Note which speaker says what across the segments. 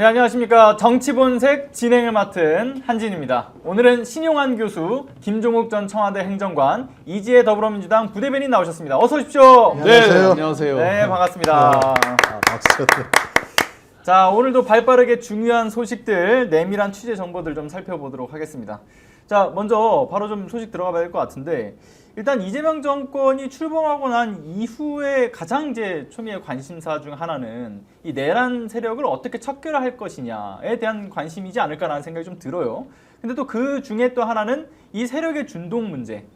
Speaker 1: 네, 안녕하십니까. 정치본색 진행을 맡은 한진입니다. 오늘은 신용환 교수, 김종욱 전 청와대 행정관, 이지혜 더불어민주당 부대변인 나오셨습니다. 어서 오십시오.
Speaker 2: 네, 안녕하세요.
Speaker 1: 네, 반갑습니다.
Speaker 2: 박수.
Speaker 1: 자, 오늘도 발빠르게 중요한 소식들, 내밀한 취재 정보들 좀 살펴보도록 하겠습니다. 자, 먼저 바로 좀 소식 들어가 봐야 될 것 같은데, 일단 이재명 정권이 출범하고 난 이후에 가장 이제 초미의 관심사 중 하나는 이 내란 세력을 어떻게 척결할 것이냐에 대한 관심이지 않을까라는 생각이 좀 들어요. 근데 또 그 중에 또 하나는 이 세력의 준동 문제.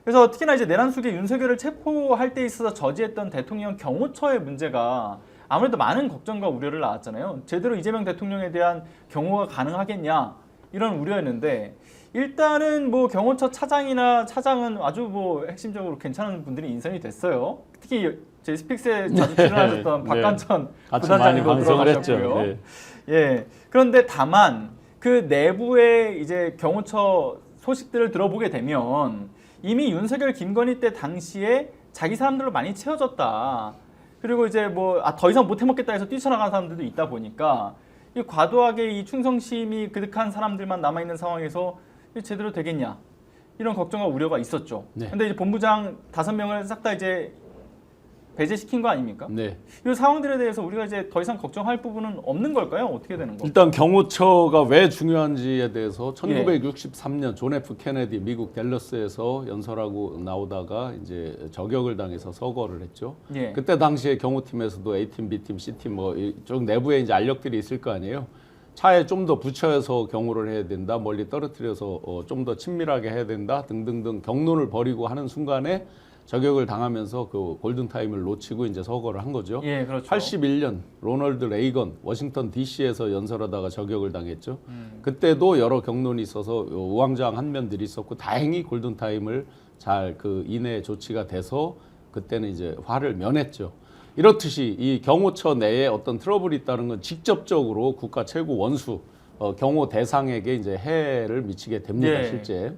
Speaker 1: 그래서 특히나 이제 내란 속에 윤석열을 체포할 때 있어서 저지했던 대통령 경호처의 문제가 아무래도 많은 걱정과 우려를 낳았잖아요. 제대로 이재명 대통령에 대한 경호가 가능하겠냐 이런 우려였는데, 일단은 뭐 경호처 차장이나 차장은 아주 뭐 핵심적으로 괜찮은 분들이 인선이 됐어요. 특히 제 스픽스에 자주 출연하셨던
Speaker 2: 네.
Speaker 1: 박관천
Speaker 2: 같이
Speaker 1: 부단장님도
Speaker 2: 많이 방송을
Speaker 1: 들어가셨고요.
Speaker 2: 했죠. 네.
Speaker 1: 예. 그런데 다만 그 내부의 이제 경호처 소식들을 들어보게 되면 이미 윤석열 김건희 때 당시에 자기 사람들로 많이 채워졌다. 그리고 이제 뭐 더 이상 못 해먹겠다 해서 뛰쳐나간 사람들도 있다 보니까 이 과도하게 이 충성심이 그득한 사람들만 남아 있는 상황에서 제대로 되겠냐 이런 걱정과 우려가 있었죠.
Speaker 2: 네.
Speaker 1: 근데 이제 본부장 5명을 싹 다 이제 배제시킨 거 아닙니까?
Speaker 2: 네.
Speaker 1: 이 상황들에 대해서 우리가 이제 더 이상 걱정할 부분은 없는 걸까요? 어떻게 되는 거?
Speaker 2: 일단 경호처가 왜 중요한지에 대해서 1963년 존 F 케네디 미국 댈러스에서 연설하고 나오다가 이제 저격을 당해서 서거를 했죠.
Speaker 1: 예.
Speaker 2: 그때 당시에 경호팀에서도 A팀, B팀, C팀 뭐 이쪽 내부에 이제 알력들이 있을 거 아니에요. 차에 좀 더 붙여서 경호를 해야 된다, 멀리 떨어뜨려서 좀 더 친밀하게 해야 된다 등등등 경론을 벌이고 하는 순간에 저격을 당하면서 그 골든타임을 놓치고 이제 서거를 한 거죠.
Speaker 1: 예, 그렇죠.
Speaker 2: 81년 로널드 레이건 워싱턴 DC에서 연설하다가 저격을 당했죠. 그때도 여러 경론이 있어서 우왕좌왕한 면들이 있었고 다행히 골든타임을 잘 그 이내 조치가 돼서 그때는 이제 화를 면했죠. 이렇듯이 이 경호처 내에 어떤 트러블이 있다는 건 직접적으로 국가 최고 원수 경호 대상에게 이제 해를 미치게 됩니다.
Speaker 1: 예.
Speaker 2: 실제.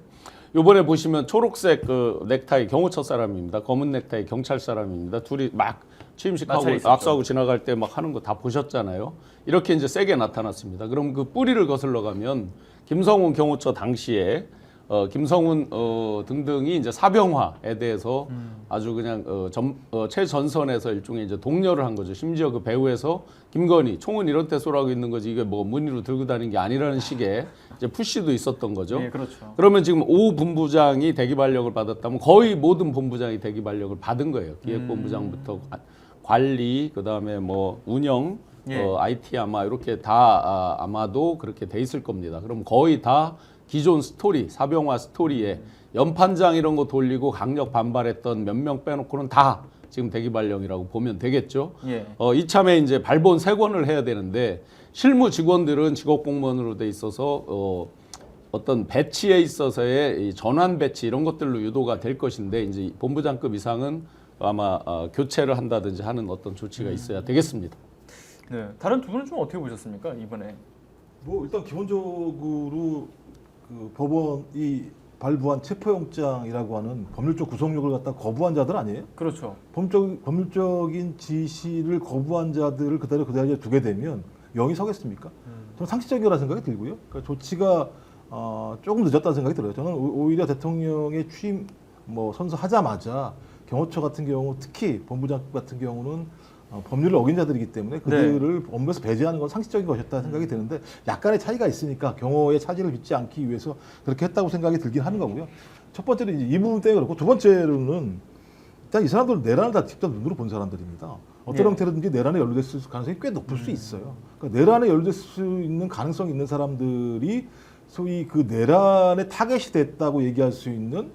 Speaker 2: 요번에 보시면 초록색 그 넥타이 경호처 사람입니다. 검은 넥타이 경찰 사람입니다. 둘이 막 취임식하고 악수하고 지나갈 때 막 하는 거 다 보셨잖아요. 이렇게 이제 세게 나타났습니다. 그럼 그 뿌리를 거슬러 가면 김성훈 경호처 당시에 김성훈 등등이 이제 사병화에 대해서 아주 그냥 최전선에서 일종의 이제 독려를 한 거죠. 심지어 그 배후에서 김건희 총은 이런 때 쏘라고 있는 거지 이게 뭐 무늬로 들고 다니는 게 아니라는 식의 이제 푸시도 있었던 거죠.
Speaker 1: 예, 그렇죠.
Speaker 2: 그러면 지금 오 본부장이 대기발령을 받았다면 거의 모든 본부장이 대기발령을 받은 거예요. 기획본부장부터 관리, 그다음에 뭐 운영,
Speaker 1: 예.
Speaker 2: IT 아마 이렇게 다 아마도 그렇게 돼 있을 겁니다. 그럼 거의 다 기존 스토리, 사병화 스토리에 연판장 이런 거 돌리고 강력 반발했던 몇 명 빼놓고는 다 지금 대기발령이라고 보면 되겠죠.
Speaker 1: 예.
Speaker 2: 이참에 이제 발본 3권을 해야 되는데 실무 직원들은 직업공무원으로 돼 있어서 어떤 배치에 있어서의 이 전환 배치 이런 것들로 유도가 될 것인데 이제 본부장급 이상은 아마 교체를 한다든지 하는 어떤 조치가 있어야 되겠습니다.
Speaker 1: 네. 다른 두 분은 좀 어떻게 보셨습니까 이번에?
Speaker 3: 뭐 일단 기본적으로 그 법원이 발부한 체포영장이라고 하는 법률적 구속력을 갖다 거부한 자들 아니에요?
Speaker 1: 그렇죠.
Speaker 3: 법률적인 지시를 거부한 자들을 그대로 두게 되면 영이 서겠습니까? 저는 상식적이라는 생각이 들고요. 그러니까 조치가 조금 늦었다는 생각이 들어요. 저는 오히려 대통령의 취임 선서하자마자 경호처 같은 경우 특히 본부장급 같은 경우는 법률을 어긴 자들이기 때문에 그들을 업무에서 배제하는 건 상식적인 것이었다는 생각이 드는데 약간의 차이가 있으니까 경호의 차질을 빚지 않기 위해서 그렇게 했다고 생각이 들긴 하는 거고요. 첫 번째로 이제 이 부분 때문에 그렇고 두 번째로는 일단 이 사람들은 내란을 다 직접 눈으로 본 사람들입니다. 어떤 형태로든지 내란에 연루됐을 가능성이 꽤 높을 수 있어요. 그러니까 내란에 연루될 수 있는 가능성이 있는 사람들이 소위 그 내란의 타겟이 됐다고 얘기할 수 있는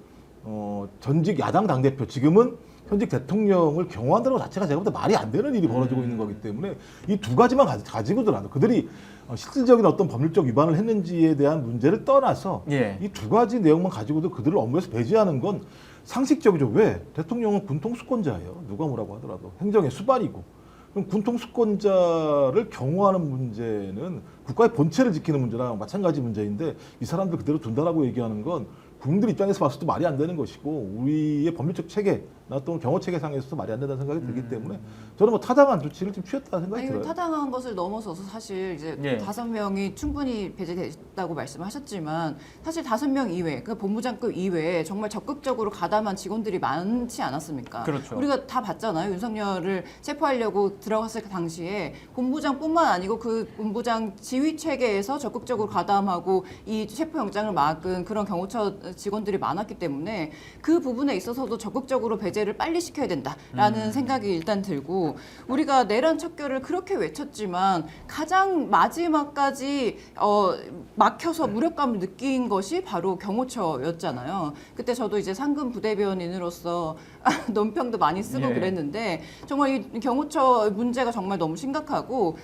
Speaker 3: 전직 야당 당대표 지금은 현직 대통령을 경호한다는 것 자체가 제가 볼 때 말이 안 되는 일이 벌어지고 있는 거기 때문에 이 두 가지만 가지고더라도 그들이 실질적인 어떤 법률적 위반을 했는지에 대한 문제를 떠나서
Speaker 1: 예.
Speaker 3: 이 두 가지 내용만 가지고도 그들을 업무에서 배제하는 건 상식적이죠. 왜? 대통령은 군통수권자예요. 누가 뭐라고 하더라도 행정의 수반이고. 그럼 군통수권자를 경호하는 문제는 국가의 본체를 지키는 문제랑 마찬가지 문제인데 이 사람들 그대로 둔다라고 얘기하는 건 국민들 입장에서 봤을 때 말이 안 되는 것이고 우리의 법률적 체계 또 경호 체계상에서도 말이 안 된다는 생각이 들기 때문에 저는 뭐 타당한 조치를 좀 취했다는 생각이
Speaker 4: 아니,
Speaker 3: 들어요.
Speaker 4: 타당한 것을 넘어서서 사실 이제
Speaker 1: 예.
Speaker 4: 5명이 충분히 배제됐다고 말씀하셨지만 사실 5명 이외, 그 본부장급 이외에 정말 적극적으로 가담한 직원들이 많지 않았습니까?
Speaker 1: 그렇죠.
Speaker 4: 우리가 다 봤잖아요. 윤석열을 체포하려고 들어갔을 그 당시에 본부장뿐만 아니고 그 본부장 지휘 체계에서 적극적으로 가담하고 이 체포영장을 막은 그런 경호처 직원들이 많았기 때문에 그 부분에 있어서도 적극적으로 배제를 빨리 시켜야 된다라는 생각이 일단 들고 우리가 내란 척결을 그렇게 외쳤지만 가장 마지막까지 막혀서 무력감을 느낀 것이 바로 경호처였잖아요. 그때 저도 이제 상근 부대변인으로서 논평도 많이 쓰고
Speaker 1: 예.
Speaker 4: 그랬는데 정말 이 경호처 문제가 정말 너무 심각하고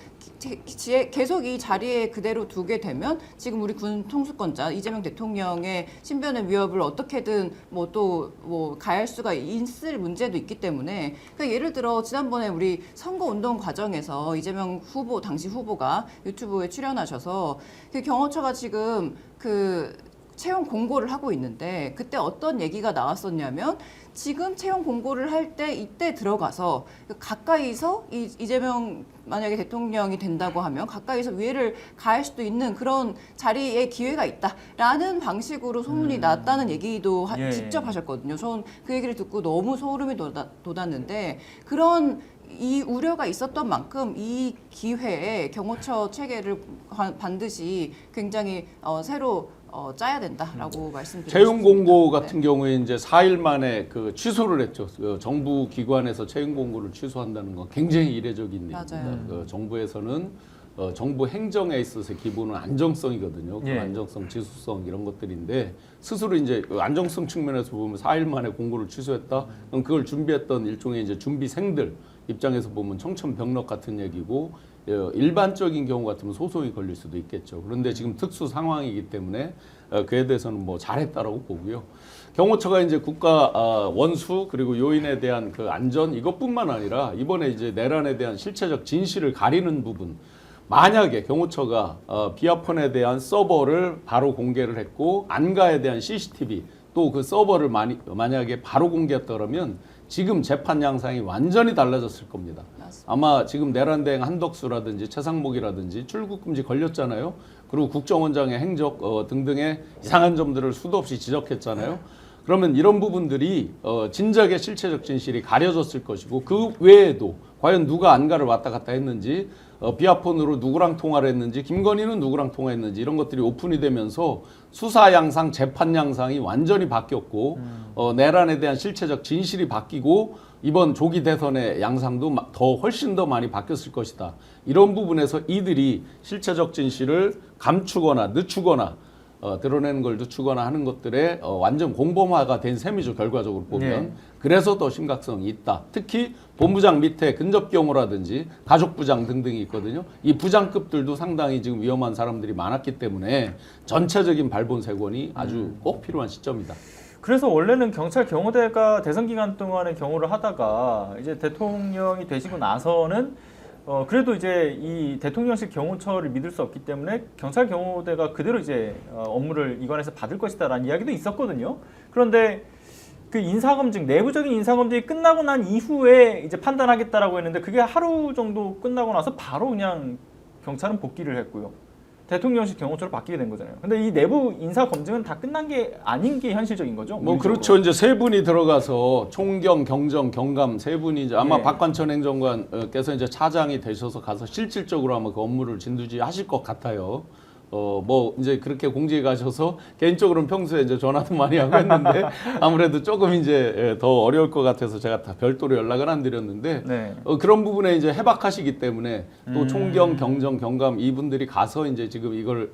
Speaker 4: 계속 이 자리에 그대로 두게 되면 지금 우리 군 통수권자 이재명 대통령의 신변의 위협을 어떻게든 뭐 가할 수가 있을 문제도 있기 때문에 그러니까 예를 들어 지난번에 우리 선거 운동 과정에서 이재명 후보 당시 후보가 유튜브에 출연하셔서 그 경호처가 지금 그 채용 공고를 하고 있는데 그때 어떤 얘기가 나왔었냐면 지금 채용 공고를 할 때 이때 들어가서 가까이서 이재명 만약에 대통령이 된다고 하면 가까이서 위해를 가할 수도 있는 그런 자리에 기회가 있다라는 방식으로 소문이 났다는 얘기도
Speaker 1: 예.
Speaker 4: 직접 하셨거든요. 저는 그 얘기를 듣고 너무 소름이 돋았는데 그런 이 우려가 있었던 만큼 이 기회에 경호처 체계를 반드시 굉장히 새로 짜야 된다라고 말씀드리고
Speaker 2: 채용 공고
Speaker 4: 싶습니다.
Speaker 2: 같은 경우에 이제 4일 만에 그 취소를 했죠. 그 정부 기관에서 채용 공고를 취소한다는 건 굉장히 이례적인 일입니다.
Speaker 4: 맞아요.
Speaker 2: 그 정부에서는 정부 행정에 있어서 기본은 안정성이거든요. 그
Speaker 1: 예.
Speaker 2: 안정성, 지수성 이런 것들인데 스스로 이제 안정성 측면에서 보면 4일 만에 공고를 취소했다. 그럼 그걸 준비했던 일종의 이제 준비생들 입장에서 보면 청천벽력 같은 얘기고 일반적인 경우 같으면 소송이 걸릴 수도 있겠죠. 그런데 지금 특수 상황이기 때문에 그에 대해서는 뭐 잘했다라고 보고요. 경호처가 이제 국가 원수 그리고 요인에 대한 그 안전 이것뿐만 아니라 이번에 이제 내란에 대한 실체적 진실을 가리는 부분. 만약에 경호처가 비아폰에 대한 서버를 바로 공개를 했고 안가에 대한 CCTV 또 그 서버를 만약에 바로 공개했다 그러면 지금 재판 양상이 완전히 달라졌을 겁니다.
Speaker 4: 맞습니다.
Speaker 2: 아마 지금 내란대행 한덕수라든지 최상목이라든지 출국금지 걸렸잖아요. 그리고 국정원장의 행적 등등의 이상한 점들을 수도 없이 지적했잖아요. 그러면 이런 부분들이 진작에 실체적 진실이 가려졌을 것이고 그 외에도 과연 누가 안가를 왔다 갔다 했는지 비아폰으로 누구랑 통화를 했는지 김건희는 누구랑 통화했는지 이런 것들이 오픈이 되면서 수사 양상, 재판 양상이 완전히 바뀌었고 내란에 대한 실체적 진실이 바뀌고 이번 조기 대선의 양상도 더 훨씬 더 많이 바뀌었을 것이다. 이런 부분에서 이들이 실체적 진실을 감추거나 늦추거나 드러내는 걸 늦추거나 하는 것들에 완전 공범화가 된 셈이죠. 결과적으로 보면.
Speaker 1: 네.
Speaker 2: 그래서 더 심각성이 있다. 특히 본부장 밑에 근접 경호라든지 가족부장 등등이 있거든요. 이 부장급들도 상당히 지금 위험한 사람들이 많았기 때문에 전체적인 발본색원이 아주 꼭 필요한 시점이다.
Speaker 1: 그래서 원래는 경찰 경호대가 대선 기간 동안에 경호를 하다가 이제 대통령이 되시고 나서는 그래도 이제 이 대통령실 경호처를 믿을 수 없기 때문에 경찰 경호대가 그대로 이제 업무를 이관해서 받을 것이다라는 이야기도 있었거든요. 그런데 그 인사검증, 내부적인 인사검증이 끝나고 난 이후에 이제 판단하겠다라고 했는데 그게 하루 정도 끝나고 나서 바로 그냥 경찰은 복귀를 했고요. 대통령실 경호처로 바뀌게 된 거잖아요. 근데 이 내부 인사 검증은 다 끝난 게 아닌 게 현실적인 거죠.
Speaker 2: 뭐
Speaker 1: 물리적으로.
Speaker 2: 그렇죠. 이제 세 분이 들어가서 총경, 경정, 경감 세 분이 이제 아마
Speaker 1: 예.
Speaker 2: 박관천 행정관께서 이제 차장이 되셔서 가서 실질적으로 아마 그 업무를 진두지하실 것 같아요. 뭐 이제 그렇게 공직에 가셔서 개인적으로는 평소에 이제 전화도 많이 하고 했는데 아무래도 조금 이제 더 어려울 것 같아서 제가 다 별도로 연락을 안 드렸는데
Speaker 1: 네.
Speaker 2: 그런 부분에 이제 해박하시기 때문에 또 총경, 경정, 경감 이분들이 가서 이제 지금 이걸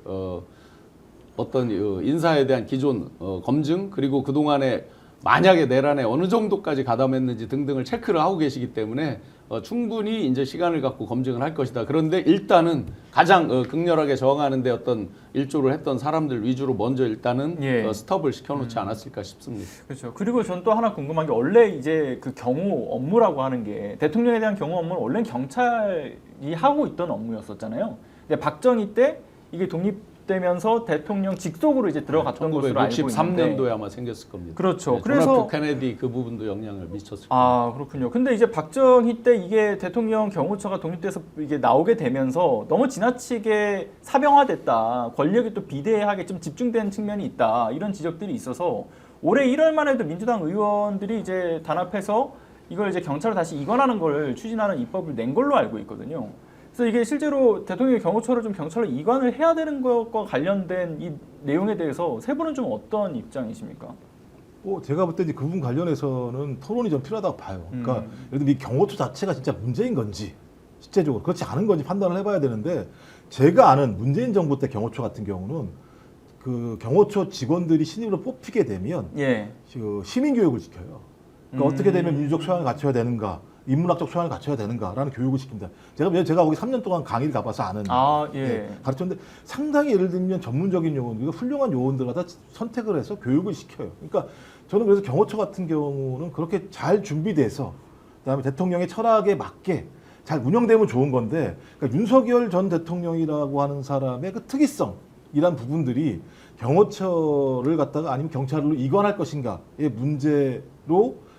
Speaker 2: 어떤 인사에 대한 기존 검증 그리고 그 동안에 만약에 내란에 어느 정도까지 가담했는지 등등을 체크를 하고 계시기 때문에 충분히 이제 시간을 갖고 검증을 할 것이다. 그런데 일단은 가장 극렬하게 저항하는데 어떤 일조를 했던 사람들 위주로 먼저 일단은
Speaker 1: 예.
Speaker 2: 스톱을 시켜놓지 않았을까 싶습니다.
Speaker 1: 그렇죠. 그리고 전 또 하나 궁금한 게 원래 이제 그 경호 업무라고 하는 게 대통령에 대한 경호 업무는 원래 경찰이 하고 있던 업무였었잖아요. 근데 박정희 때 이게 독립 되면서 대통령 직속으로 이제 들어갔던 것으로 알고 있는데
Speaker 2: 1963년도에 아마 생겼을 겁니다.
Speaker 1: 그렇죠.
Speaker 2: 네,
Speaker 1: 그래서
Speaker 2: 존 F 케네디 그 부분도 영향을 미쳤을 겁니다.
Speaker 1: 아 그렇군요. 근데 이제 박정희 때 이게 대통령 경호처가 독립돼서 이게 나오게 되면서 너무 지나치게 사병화됐다. 권력이 또 비대하게 좀 집중된 측면이 있다. 이런 지적들이 있어서 올해 1월만 해도 민주당 의원들이 이제 단합해서 이걸 이제 경찰로 다시 이관하는 걸 추진하는 입법을 낸 걸로 알고 있거든요. 그래서 이게 실제로 대통령의 경호처를 좀 경찰로 이관을 해야 되는 것과 관련된 이 내용에 대해서 세 분은 좀 어떤 입장이십니까?
Speaker 3: 제가 볼 때 그 부분 관련해서는 토론이 좀 필요하다고 봐요. 그러니까 예를 들면 이 경호처 자체가 진짜 문제인 건지 실제적으로 그렇지 않은 건지 판단을 해봐야 되는데 제가 아는 문재인 정부 때 경호처 같은 경우는 그 경호처 직원들이 신입으로 뽑히게 되면
Speaker 1: 예.
Speaker 3: 그 시민 교육을 시켜요. 그러니까 어떻게 되면 민주적 소양을 갖춰야 되는가, 인문학적 소양을 갖춰야 되는가라는 교육을 시킵니다. 제가 거기 3년 동안 강의를 가봐서 아는 가르쳤는데 상당히 예를 들면 전문적인 요원, 훌륭한 요원들을 다 선택을 해서 교육을 시켜요. 그러니까 저는 그래서 경호처 같은 경우는 그렇게 잘 준비돼서 그다음에 대통령의 철학에 맞게 잘 운영되면 좋은 건데 그러니까 윤석열 전 대통령이라고 하는 사람의 그 특이성이란 부분들이 경호처를 갖다가 아니면 경찰로 이관할 것인가의 문제로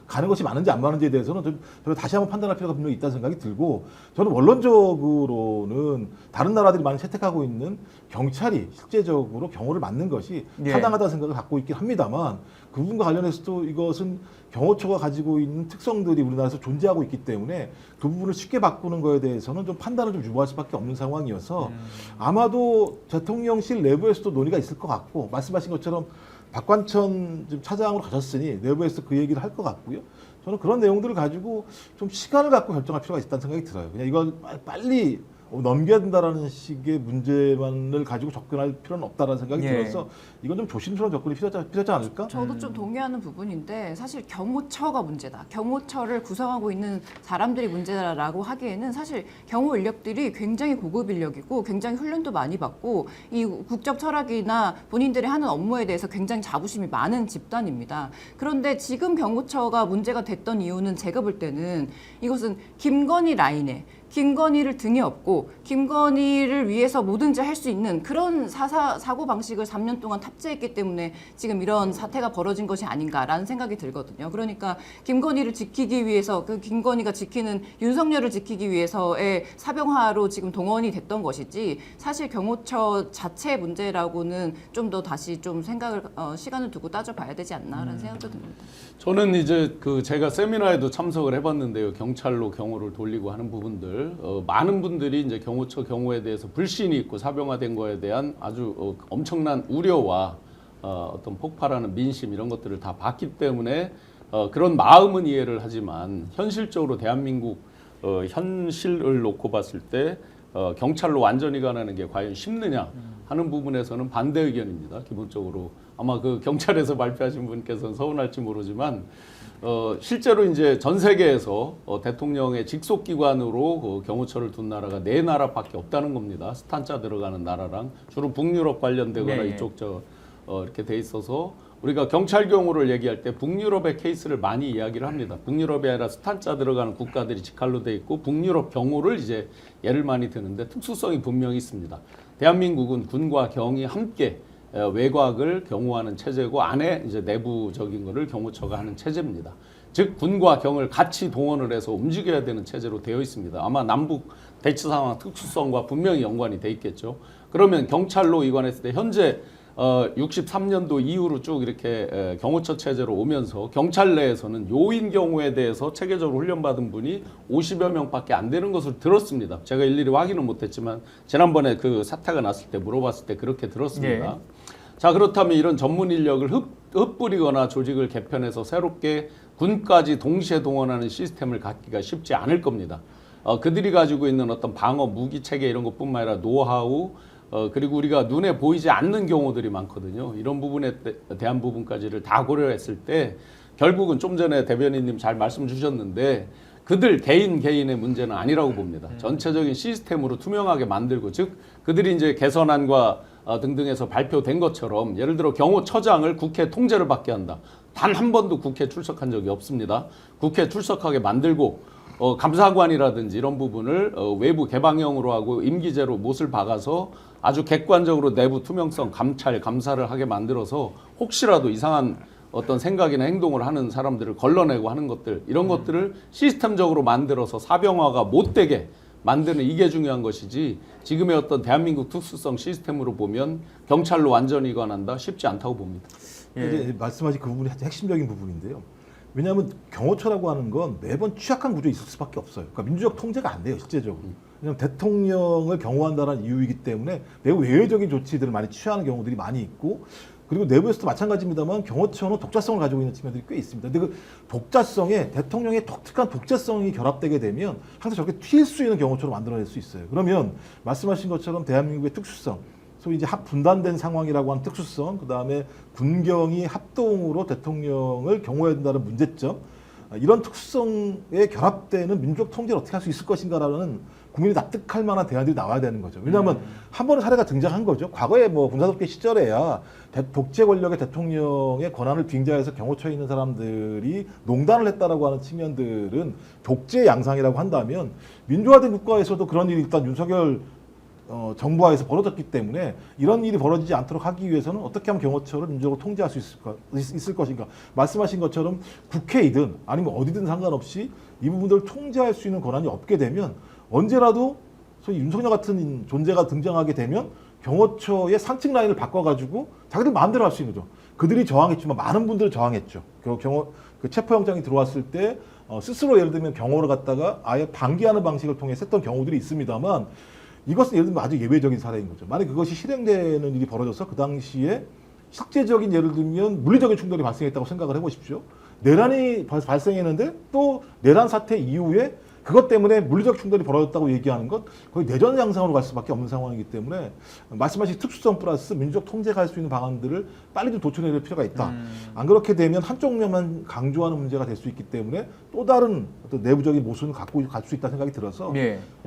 Speaker 3: 가는 것이 맞는지 안 맞는지에 대해서는 저희가 다시 한번 판단할 필요가 분명히 있다는 생각이 들고 저는 원론적으로는 다른 나라들이 많이 채택하고 있는 경찰이 실제적으로 경호를 맡는 것이 타당하다는 생각을 갖고 있긴 합니다만 그 부분과 관련해서도 이것은 경호처가 가지고 있는 특성들이 우리나라에서 존재하고 있기 때문에 그 부분을 쉽게 바꾸는 거에 대해서는 좀 판단을 좀 유보할 수밖에 없는 상황이어서 아마도 대통령실 내부에서도 논의가 있을 것 같고 말씀하신 것처럼 박관천 지금 차장으로 가셨으니 내부에서 그 얘기를 할 것 같고요. 저는 그런 내용들을 가지고 좀 시간을 갖고 결정할 필요가 있다는 생각이 들어요. 그냥 이걸 빨리 넘겨야 된다라는 식의 문제만을 가지고 접근할 필요는 없다라는 생각이 들어서 이건 좀 조심스러운 접근이 필요하지 않을까?
Speaker 4: 저도 좀 동의하는 부분인데 사실 경호처가 문제다. 경호처를 구성하고 있는 사람들이 문제다라고 하기에는 사실 경호 인력들이 굉장히 고급 인력이고 굉장히 훈련도 많이 받고 이 국적 철학이나 본인들이 하는 업무에 대해서 굉장히 자부심이 많은 집단입니다. 그런데 지금 경호처가 문제가 됐던 이유는 제가 볼 때는 이것은 김건희 라인에 김건희를 등에 업고 김건희를 위해서 뭐든지 할 수 있는 그런 사고 방식을 3년 동안 탑재했기 때문에 지금 이런 사태가 벌어진 것이 아닌가라는 생각이 들거든요. 그러니까 김건희를 지키기 위해서 그 김건희가 지키는 윤석열을 지키기 위해서의 사병화로 지금 동원이 됐던 것이지 사실 경호처 자체 문제라고는 좀 더 다시 좀 생각을 시간을 두고 따져봐야 되지 않나라는 생각도 듭니다.
Speaker 2: 저는 이제 제가 세미나에도 참석을 해봤는데요. 경찰로 경호를 돌리고 하는 부분들 많은 분들이 이제 경호처 경호에 대해서 불신이 있고 사병화된 거에 대한 아주 엄청난 우려와 어떤 폭발하는 민심 이런 것들을 다 봤기 때문에 그런 마음은 이해를 하지만 현실적으로 대한민국 현실을 놓고 봤을 때 경찰로 완전히 가는 게 과연 쉽느냐 하는 부분에서는 반대 의견입니다. 기본적으로 아마 그 경찰에서 발표하신 분께서는 서운할지 모르지만 실제로 이제 전 세계에서 대통령의 직속 기관으로 그 경호처를 둔 나라가 4나라밖에 없다는 겁니다. 스탄자 들어가는 나라랑 주로 북유럽 관련되거나 이쪽 이렇게 돼 있어서 우리가 경찰 경호를 얘기할 때 북유럽의 케이스를 많이 이야기를 합니다. 북유럽이 아니라 스탄자 들어가는 국가들이 직할로 돼 있고 북유럽 경호를 이제 예를 많이 드는데 특수성이 분명히 있습니다. 대한민국은 군과 경이 함께 외곽을 경호하는 체제고 안에 이제 내부적인 거를 경호처가 하는 체제입니다. 즉 군과 경을 같이 동원을 해서 움직여야 되는 체제로 되어 있습니다. 아마 남북 대치 상황 특수성과 분명히 연관이 돼 있겠죠. 그러면 경찰로 이관했을 때 현재 63년도 이후로 쭉 이렇게 경호처 체제로 오면서 경찰 내에서는 요인 경호에 대해서 체계적으로 훈련받은 분이 50여 명밖에 안 되는 것을 들었습니다. 제가 일일이 확인은 못했지만 지난번에 그 사태가 났을 때 물어봤을 때 그렇게 들었습니다. 자, 그렇다면 이런 전문 인력을 흩뿌리거나 조직을 개편해서 새롭게 군까지 동시에 동원하는 시스템을 갖기가 쉽지 않을 겁니다. 그들이 가지고 있는 어떤 방어 무기 체계 이런 것뿐만 아니라 노하우 그리고 우리가 눈에 보이지 않는 경우들이 많거든요. 이런 부분에 대한 부분까지를 다 고려했을 때 결국은 좀 전에 대변인님 잘 말씀 주셨는데 그들 개인의 문제는 아니라고 봅니다. 전체적인 시스템으로 투명하게 만들고 즉 그들이 이제 개선안과 등등에서 발표된 것처럼 예를 들어 경호처장을 국회 통제를 받게 한다. 단 한 번도 국회 출석한 적이 없습니다. 국회 출석하게 만들고 감사관이라든지 이런 부분을 외부 개방형으로 하고 임기제로 못을 박아서 아주 객관적으로 내부 투명성, 감찰, 감사를 하게 만들어서 혹시라도 이상한 어떤 생각이나 행동을 하는 사람들을 걸러내고 하는 것들 이런 것들을 시스템적으로 만들어서 사병화가 못 되게 만드는 이게 중요한 것이지 지금의 어떤 대한민국 특수성 시스템으로 보면 경찰로 완전히 이관한다 쉽지 않다고 봅니다.
Speaker 3: 이제 말씀하신 그 부분이 핵심적인 부분인데요. 왜냐하면 경호처라고 하는 건 매번 취약한 구조에 있을 수밖에 없어요. 그러니까 민주적 통제가 안 돼요, 실제적으로. 왜냐하면 대통령을 경호한다는 이유이기 때문에 매우 외회적인 조치들을 많이 취하는 경우들이 많이 있고 그리고 내부에서도 마찬가지입니다만 경호처는 독자성을 가지고 있는 측면들이 꽤 있습니다. 근데 그 독자성에 대통령의 독특한 독자성이 결합되게 되면 항상 저렇게 튈 수 있는 경호처로 만들어낼 수 있어요. 그러면 말씀하신 것처럼 대한민국의 특수성, 소위 이제 분단된 상황이라고 하는 특수성, 그 다음에 군경이 합동으로 대통령을 경호해야 된다는 문제점, 이런 특수성에 결합되는 민주적 통제를 어떻게 할 수 있을 것인가라는 국민이 납득할 만한 대안들이 나와야 되는 거죠. 왜냐하면 한 번의 사례가 등장한 거죠. 과거에 뭐 군사독재 시절에야 독재 권력의 대통령의 권한을 빙자해서 경호처에 있는 사람들이 농단을 했다라고 하는 측면들은 독재 양상이라고 한다면 민주화된 국가에서도 그런 일이 일단 윤석열 정부하에서 벌어졌기 때문에 이런 일이 벌어지지 않도록 하기 위해서는 어떻게 하면 경호처를 민주적으로 통제할 수 있을 것인가. 말씀하신 것처럼 국회이든 아니면 어디든 상관없이 이 부분들을 통제할 수 있는 권한이 없게 되면 언제라도 소위 윤석열 같은 존재가 등장하게 되면 경호처의 상층 라인을 바꿔가지고 자기들 마음대로 할 수 있는 거죠. 그들이 저항했지만 많은 분들이 저항했죠. 그 체포영장이 들어왔을 때 스스로 예를 들면 경호를 갖다가 아예 방기하는 방식을 통해서 했던 경우들이 있습니다만 이것은 예를 들면 아주 예외적인 사례인 거죠. 만약 그것이 실행되는 일이 벌어져서 그 당시에 실제적인 예를 들면 물리적인 충돌이 발생했다고 생각을 해보십시오. 내란이 발생했는데 또 내란 사태 이후에 그것 때문에 물리적 충돌이 벌어졌다고 얘기하는 것 거의 내전 양상으로 갈 수밖에 없는 상황이기 때문에 말씀하신 특수성 플러스 민주적 통제가 할 수 있는 방안들을 빨리 좀 도출해낼 필요가 있다. 안 그렇게 되면 한쪽 면만 강조하는 문제가 될 수 있기 때문에 또 다른 어떤 내부적인 모순을 갖고 갈 수 있다는 생각이 들어서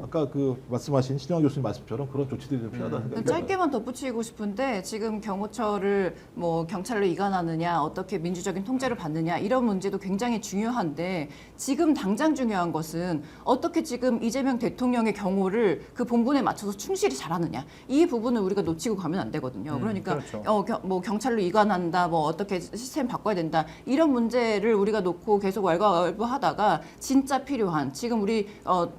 Speaker 3: 아까 그 말씀하신 신영환 교수님 말씀처럼 그런 조치들이 좀 필요하다는 생각이 듭니다.
Speaker 4: 짧게만 덧붙이고 싶은데 지금 경호처를 뭐 경찰로 이관하느냐 어떻게 민주적인 통제를 받느냐 이런 문제도 굉장히 중요한데 지금 당장 중요한 것은 어떻게 지금 이재명 대통령의 경호를 그 본분에 맞춰서 충실히 잘하느냐 이 부분을 우리가 놓치고 가면 안 되거든요. 그러니까
Speaker 1: 그렇죠.
Speaker 4: 뭐 경찰로 이관한다, 뭐 어떻게 시스템 바꿔야 된다 이런 문제를 우리가 놓고 계속 왈가왈부하다가 진짜 필요한 지금 우리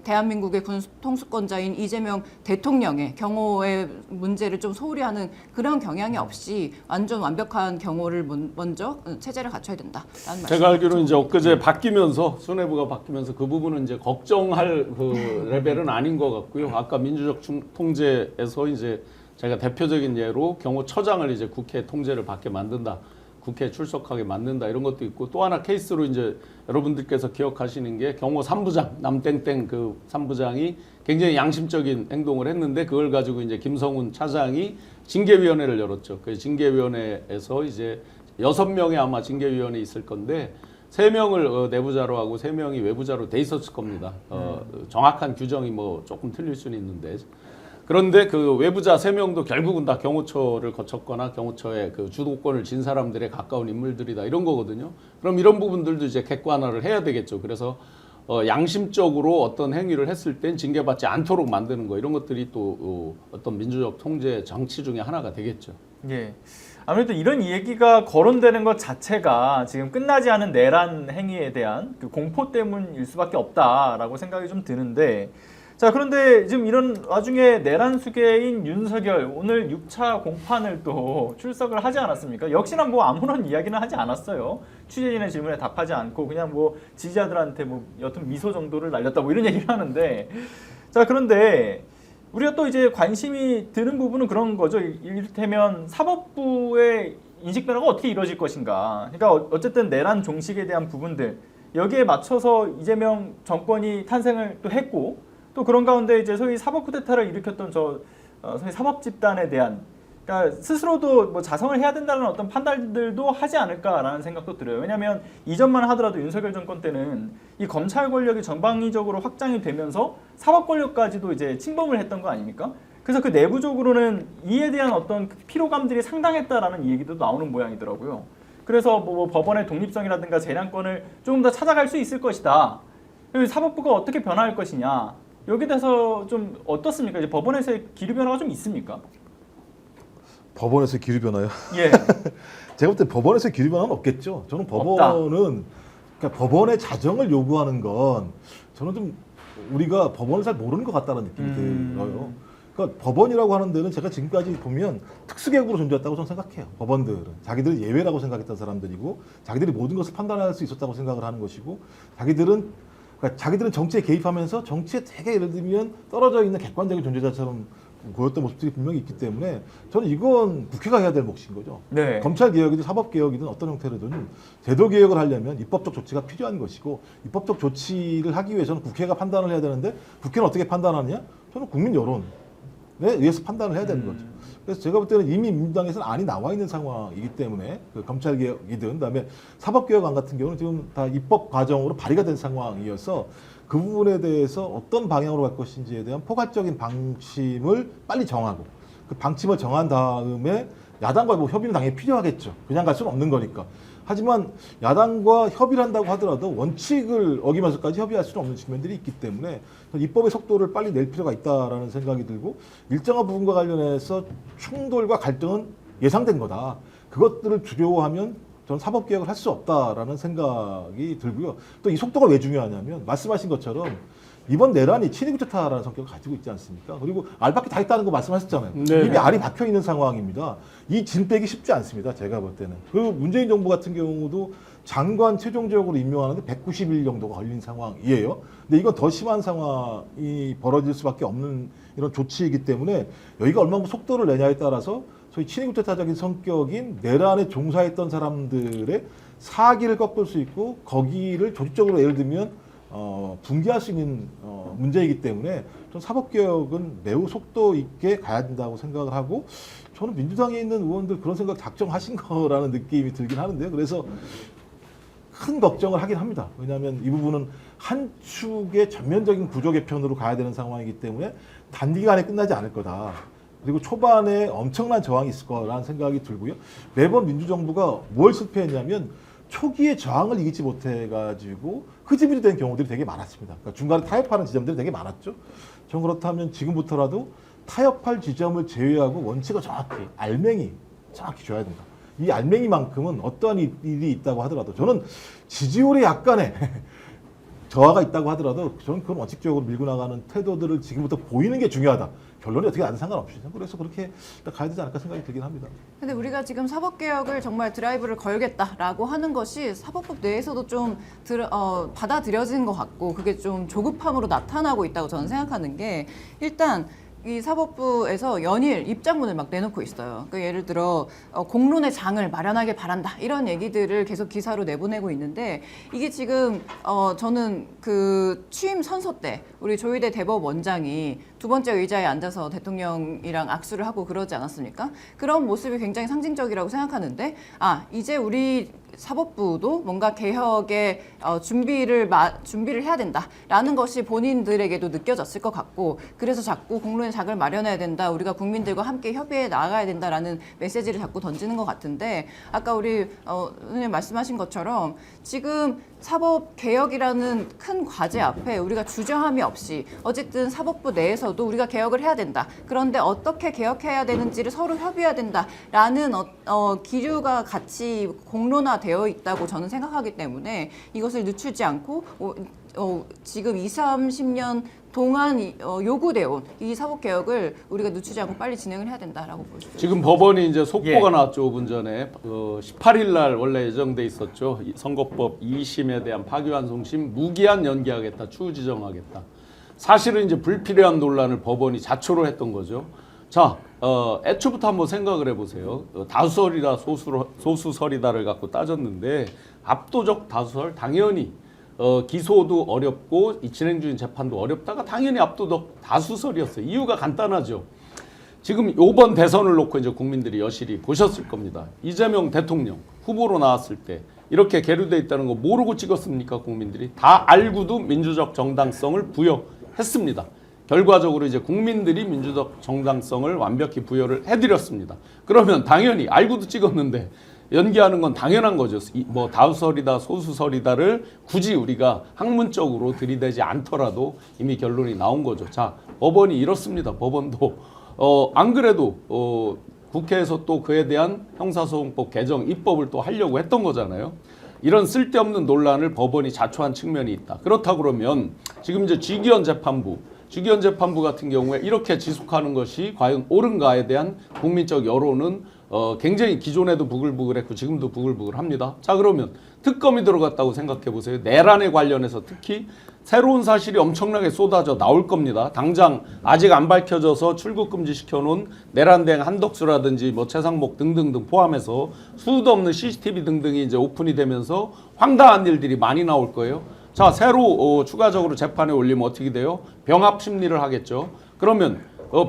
Speaker 4: 대한민국의 군 통수권자인 이재명 대통령의 경호의 문제를 좀 소홀히 하는 그런 경향이 없이 완전 완벽한 경호를 먼저 체제를 갖춰야 된다라는 말씀.
Speaker 2: 제가 알기로는 이제 엊그제 바뀌면서 수뇌부가 바뀌면서 그 부분은 이제 걱정할 그 레벨은 아닌 것 같고요. 아까 민주적 통제에서 이제 제가 대표적인 예로 경호처장을 이제 국회 통제를 받게 만든다. 국회에 출석하게 만든다 이런 것도 있고 또 하나 케이스로 이제 여러분들께서 기억하시는 게 경호 3부장 남땡땡 그 3부장이 굉장히 양심적인 행동을 했는데 그걸 가지고 이제 김성훈 차장이 징계위원회를 열었죠. 그 징계위원회에서 이제 6명의 아마 징계위원회 있을 건데 3명을 내부자로 하고 3명이 외부자로 돼 있었을 겁니다. 정확한 규정이 뭐 조금 틀릴 수는 있는데 그런데 그 외부자 3명도 결국은 다 경호처를 거쳤거나 경호처의 그 주도권을 진 사람들에 가까운 인물들이다 이런 거거든요. 그럼 이런 부분들도 이제 객관화를 해야 되겠죠. 그래서 양심적으로 어떤 행위를 했을 땐 징계받지 않도록 만드는 거 이런 것들이 또 어떤 민주적 통제 정치 중에 하나가 되겠죠.
Speaker 1: 예. 아무래도 이런 얘기가 거론되는 것 자체가 지금 끝나지 않은 내란 행위에 대한 그 공포 때문일 수밖에 없다라고 생각이 좀 드는데 자 그런데 지금 이런 와중에 내란 수괴인 윤석열 오늘 6차 공판을 또 출석을 하지 않았습니까? 역시나 뭐 아무런 이야기는 하지 않았어요. 취재진의 질문에 답하지 않고 그냥 뭐 지지자들한테 뭐 여튼 미소 정도를 날렸다 뭐 이런 얘기를 하는데 자 그런데 우리가 또 이제 관심이 드는 부분은 그런 거죠. 이를테면 사법부의 인식 변화가 어떻게 이루어질 것인가. 그러니까 어쨌든 내란 종식에 대한 부분들 여기에 맞춰서 이재명 정권이 탄생을 또 했고 또 그런 가운데 이제 소위 사법 쿠데타를 일으켰던 소위 사법 집단에 대한 그러니까 스스로도 뭐 자성을 해야 된다는 어떤 판단들도 하지 않을까라는 생각도 들어요. 왜냐하면 이전만 하더라도 윤석열 정권 때는 이 검찰 권력이 전방위적으로 확장이 되면서 사법 권력까지도 이제 침범을 했던 거 아닙니까? 그래서 그 내부적으로는 이에 대한 어떤 피로감들이 상당했다라는 얘기도 나오는 모양이더라고요. 그래서 뭐 법원의 독립성이라든가 재량권을 조금 더 찾아갈 수 있을 것이다. 그리고 사법부가 어떻게 변화할 것이냐. 여기에 대해서 좀 어떻습니까? 이제 법원에서의 기류 변화가 좀 있습니까?
Speaker 3: 법원에서 기류 변화요?
Speaker 1: 예.
Speaker 3: 제가 볼 때 법원에서 기류 변화는 없겠죠. 저는 법원은 그러니까 법원의 자정을 요구하는 건 저는 좀 우리가 법원을 잘 모르는 것 같다는 느낌이 들어요. 그러니까 법원이라고 하는 데는 제가 지금까지 보면 특수계급으로 존재했다고 저는 생각해요. 법원들은 자기들이 예외라고 생각했던 사람들이고 자기들이 모든 것을 판단할 수 있었다고 생각을 하는 것이고 자기들은 정치에 개입하면서 정치에 되게 예를 들면 떨어져 있는 객관적인 존재자처럼 보였던 모습들이 분명히 있기 때문에 저는 이건 국회가 해야 될 몫인 거죠.
Speaker 1: 네.
Speaker 3: 검찰 개혁이든 사법 개혁이든 어떤 형태로든 제도 개혁을 하려면 입법적 조치가 필요한 것이고 입법적 조치를 하기 위해서는 국회가 판단을 해야 되는데 국회는 어떻게 판단하느냐? 저는 국민 여론에 의해서 판단을 해야 되는 거죠. 그래서 제가 볼 때는 이미 민주당에서는 안이 나와 있는 상황이기 때문에 그 검찰 개혁이든 그다음에 사법 개혁안 같은 경우는 지금 다 입법 과정으로 발의가 된 상황이어서 그 부분에 대해서 어떤 방향으로 갈 것인지에 대한 포괄적인 방침을 빨리 정하고 그 방침을 정한 다음에 야당과 뭐 협의는 당연히 필요하겠죠. 그냥 갈 수는 없는 거니까. 하지만 야당과 협의를 한다고 하더라도 원칙을 어기면서까지 협의할 수는 없는 측면들이 있기 때문에 입법의 속도를 빨리 낼 필요가 있다라는 생각이 들고 일정한 부분과 관련해서 충돌과 갈등은 예상된 거다. 그것들을 두려워하면 저는 사법개혁을 할 수 없다라는 생각이 들고요. 또 이 속도가 왜 중요하냐면 말씀하신 것처럼 이번 내란이 친위구테타라는 성격을 가지고 있지 않습니까? 그리고 알박기 다 있다는 거 말씀하셨잖아요.
Speaker 2: 네.
Speaker 3: 이미 알이 박혀 있는 상황입니다. 이 진 빼기 쉽지 않습니다. 제가 볼 때는. 그 문재인 정부 같은 경우도 장관 최종적으로 임명하는데 190일 정도가 걸린 상황이에요. 근데 이건 더 심한 상황이 벌어질 수밖에 없는 이런 조치이기 때문에 여기가 얼마나 속도를 내냐에 따라서 소위 친위구테타적인 성격인 내란에 종사했던 사람들의 사기를 꺾을 수 있고 거기를 조직적으로 예를 들면 붕괴할 수 있는 문제이기 때문에 전 사법개혁은 매우 속도 있게 가야 된다고 생각을 하고 저는 민주당에 있는 의원들 그런 생각 작정하신 거라는 느낌이 들긴 하는데요. 그래서 큰 걱정을 하긴 합니다. 왜냐하면 이 부분은 한 축의 전면적인 구조 개편으로 가야 되는 상황이기 때문에 단기간에 끝나지 않을 거다. 그리고 초반에 엄청난 저항이 있을 거라는 생각이 들고요. 매번 민주정부가 뭘 실패했냐면 초기에 저항을 이기지 못해가지고 흐지부지 된 경우들이 되게 많았습니다. 그러니까 중간에 타협하는 지점들이 되게 많았죠. 전 그렇다면 지금부터라도 타협할 지점을 제외하고 원칙을 정확히 알맹이 정확히 줘야 된다. 이 알맹이만큼은 어떠한 일이 있다고 하더라도 저는 지지율에 약간의 저하가 있다고 하더라도 저는 그건 원칙적으로 밀고 나가는 태도들을 지금부터 보이는 게 중요하다. 결론이 어떻게 하든 상관없이. 그래서 그렇게 가야 되지 않을까 생각이 들긴 합니다.
Speaker 4: 근데 우리가 지금 사법개혁을 정말 드라이브를 걸겠다라고 하는 것이 사법법 내에서도 좀 받아들여진 것 같고 그게 좀 조급함으로 나타나고 있다고 저는 생각하는 게 일단 이 사법부에서 연일 입장문을 막 내놓고 있어요. 그러니까 예를 들어 공론의 장을 마련하길 바란다 이런 얘기들을 계속 기사로 내보내고 있는데 이게 지금 저는 그 취임 선서 때 우리 조희대 대법원장이 두 번째 의자에 앉아서 대통령이랑 악수를 하고 그러지 않았습니까? 그런 모습이 굉장히 상징적이라고 생각하는데 이제 우리 사법부도 뭔가 개혁의 준비를 해야 된다라는 것이 본인들에게도 느껴졌을 것 같고 그래서 자꾸 공론의 장을 마련해야 된다. 우리가 국민들과 함께 협의해 나가야 된다라는 메시지를 자꾸 던지는 것 같은데 아까 우리 의원님 말씀하신 것처럼 지금 사법개혁이라는 큰 과제 앞에 우리가 주저함이 없이 어쨌든 사법부 내에서도 우리가 개혁을 해야 된다. 그런데 어떻게 개혁해야 되는지를 서로 협의해야 된다라는 기류가 같이 공론화되어 있다고 저는 생각하기 때문에 이것을 늦추지 않고 지금 20, 30년 동안 요구되어 온 이 사법개혁을 우리가 늦추지 않고 빨리 진행을 해야 된다라고 보여요.
Speaker 2: 지금 법원이 이제 속보가
Speaker 1: 예.
Speaker 2: 나왔죠. 5분 전에 18일 날 원래 예정돼 있었죠. 선거법 2심에 대한 파기환송심 무기한 연기하겠다, 추후 지정하겠다. 사실은 이제 불필요한 논란을 법원이 자초로 했던 거죠. 자, 애초부터 한번 생각을 해보세요. 다수설이다, 소수설이다를 갖고 따졌는데 압도적 다수설 당연히. 기소도 어렵고 이 진행 중인 재판도 어렵다가 당연히 압도적 다수설이었어요. 이유가 간단하죠. 지금 이번 대선을 놓고 이제 국민들이 여실히 보셨을 겁니다. 이재명 대통령 후보로 나왔을 때 이렇게 계류돼 있다는 거 모르고 찍었습니까? 국민들이 다 알고도 민주적 정당성을 부여했습니다. 결과적으로 이제 국민들이 민주적 정당성을 완벽히 부여를 해드렸습니다. 그러면 당연히 알고도 찍었는데 연기하는 건 당연한 거죠. 뭐 다수설이다 소수설이다를 굳이 우리가 학문적으로 들이대지 않더라도 이미 결론이 나온 거죠. 자, 법원이 이렇습니다. 법원도 안 그래도 국회에서 또 그에 대한 형사소송법 개정 입법을 또 하려고 했던 거잖아요. 이런 쓸데없는 논란을 법원이 자초한 측면이 있다. 그렇다 그러면 지금 이제 쥐기현 재판부 같은 경우에 이렇게 지속하는 것이 과연 옳은가에 대한 국민적 여론은 굉장히 기존에도 부글부글했고 지금도 부글부글합니다. 자, 그러면 특검이 들어갔다고 생각해 보세요. 내란에 관련해서 특히 새로운 사실이 엄청나게 쏟아져 나올 겁니다. 당장 아직 안 밝혀져서 출국 금지 시켜놓은 내란대행 한덕수라든지 뭐 최상목 등등등 포함해서 수도 없는 CCTV 등등이 이제 오픈이 되면서 황당한 일들이 많이 나올 거예요. 자, 새로 추가적으로 재판에 올리면 어떻게 돼요? 병합 심리를 하겠죠. 그러면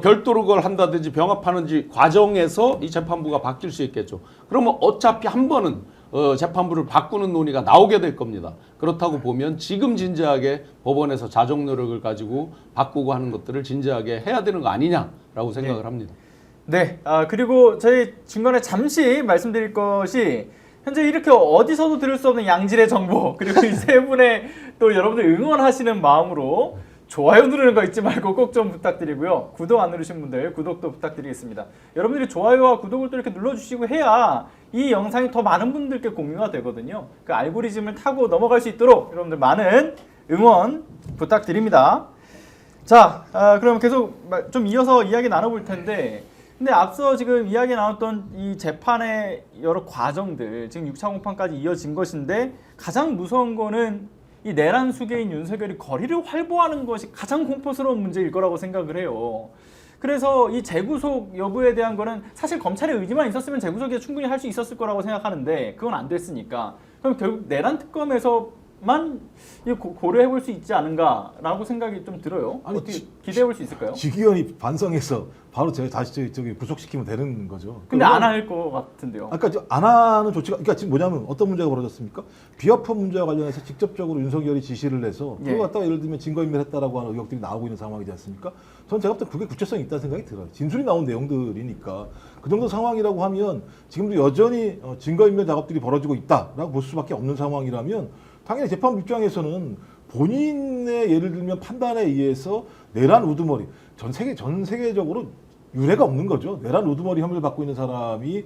Speaker 2: 별도로 그걸 한다든지 병합하는지 과정에서 이 재판부가 바뀔 수 있겠죠. 그러면 어차피 한 번은 재판부를 바꾸는 논의가 나오게 될 겁니다. 그렇다고 보면 지금 진지하게 법원에서 자정 노력을 가지고 바꾸고 하는 것들을 진지하게 해야 되는 거 아니냐라고 생각을 합니다.
Speaker 1: 네, 그리고 저희 중간에 잠시 말씀드릴 것이 현재 이렇게 어디서도 들을 수 없는 양질의 정보, 그리고 이 세 분의 또 여러분들 응원하시는 마음으로 좋아요 누르는 거 잊지 말고 꼭 좀 부탁드리고요. 구독 안 누르신 분들 구독도 부탁드리겠습니다. 여러분들이 좋아요와 구독을 또 이렇게 눌러주시고 해야 이 영상이 더 많은 분들께 공유가 되거든요. 그 알고리즘을 타고 넘어갈 수 있도록 여러분들 많은 응원 부탁드립니다. 자, 그럼 계속 좀 이어서 이야기 나눠볼 텐데, 근데 앞서 지금 이야기 나눴던 이 재판의 여러 과정들, 지금 6차 공판까지 이어진 것인데 가장 무서운 거는 이 내란 수괴인 윤석열이 거리를 활보하는 것이 가장 공포스러운 문제일 거라고 생각을 해요. 그래서 이 재구속 여부에 대한 거는 사실 검찰의 의지만 있었으면 재구속이 충분히 할 수 있었을 거라고 생각하는데 그건 안 됐으니까 그럼 결국 내란 특검에서만 고려해 볼 수 있지 않은가라고 생각이 좀 들어요.
Speaker 3: 아니,
Speaker 1: 어떻게 기대해 볼 수 있을까요?
Speaker 3: 지기현이 반성해서 바로 제가 다시 저기 구속시키면 되는 거죠.
Speaker 1: 근데 안 할 것 같은데요.
Speaker 3: 아까 안 하는 조치가, 그러니까 지금 뭐냐면 어떤 문제가 벌어졌습니까? 비화폰 문제와 관련해서 직접적으로 윤석열이 지시를 해서 그거 갖다가 예를 들면 증거인멸했다라고 하는 의혹들이 나오고 있는 상황이지 않습니까? 전 제가 볼 때 그게 구체성이 있다는 생각이 들어요. 진술이 나온 내용들이니까 그 정도 상황이라고 하면 지금도 여전히 증거인멸 작업들이 벌어지고 있다라고 볼 수밖에 없는 상황이라면 당연히 재판부 입장에서는 본인의 예를 들면 판단에 의해서 내란 우두머리 전 세계적으로 유례가 없는 거죠. 내란 우두머리 혐의를 받고 있는 사람이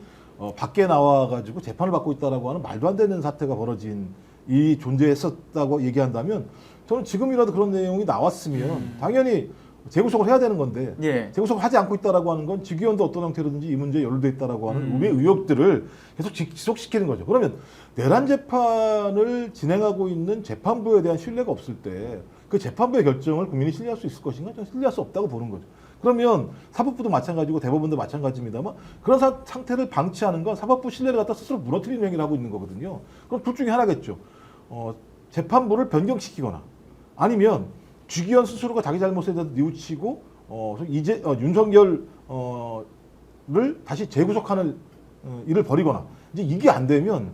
Speaker 3: 밖에 나와가지고 재판을 받고 있다라고 하는 말도 안 되는 사태가 벌어진 이 존재했었다고 얘기한다면 저는 지금이라도 그런 내용이 나왔으면 당연히 재구속을 해야 되는 건데 재구속을 하지 않고 있다라고 하는 건 지기현도 어떤 형태로든지 이 문제에 연루돼 있다라고 하는 우리의 의혹들을 계속 지속시키는 거죠. 그러면 내란 재판을 진행하고 있는 재판부에 대한 신뢰가 없을 때 그 재판부의 결정을 국민이 신뢰할 수 있을 것인가? 저는 신뢰할 수 없다고 보는 거죠. 그러면 사법부도 마찬가지고 대법원도 마찬가지입니다만 그런 상태를 방치하는 건 사법부 신뢰를 갖다 스스로 무너뜨리는 행위를 하고 있는 거거든요. 그럼 둘 중에 하나겠죠. 재판부를 변경시키거나 아니면 쥐기현 스스로가 자기 잘못에 대해서 뉘우치고 윤석열을 다시 재구속하는 일을 벌이거나 이제 이게 안 되면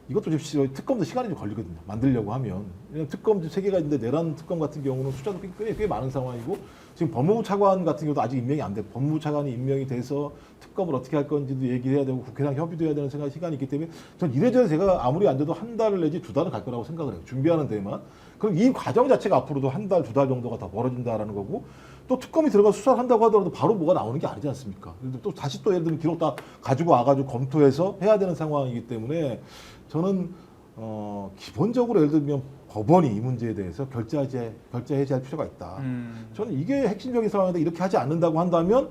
Speaker 3: 이것도 특검도 시간이 좀 걸리거든요. 만들려고 하면. 왜냐면 특검 3개가 있는데 내란 특검 같은 경우는 숫자도 꽤 많은 상황이고 지금 법무부 차관 같은 경우도 아직 임명이 안 돼. 법무부 차관이 임명이 돼서 특검을 어떻게 할 건지도 얘기를 해야 되고 국회랑 협의도 해야 되는 시간이 있기 때문에 전 이래저래 제가 아무리 안 돼도 한 달 내지 2달은 갈 거라고 생각을 해요. 준비하는 데만. 그럼 이 과정 자체가 앞으로도 한 달, 2달 정도가 더 벌어진다라는 거고 또 특검이 들어가서 수사를 한다고 하더라도 바로 뭐가 나오는 게 아니지 않습니까? 또 다시 또 예를 들면 기록 다 가지고 와가지고 검토해서 해야 되는 상황이기 때문에 저는 기본적으로 예를 들면 법원이 이 문제에 대해서 결재 해제할 필요가 있다. 저는 이게 핵심적인 상황인데 이렇게 하지 않는다고 한다면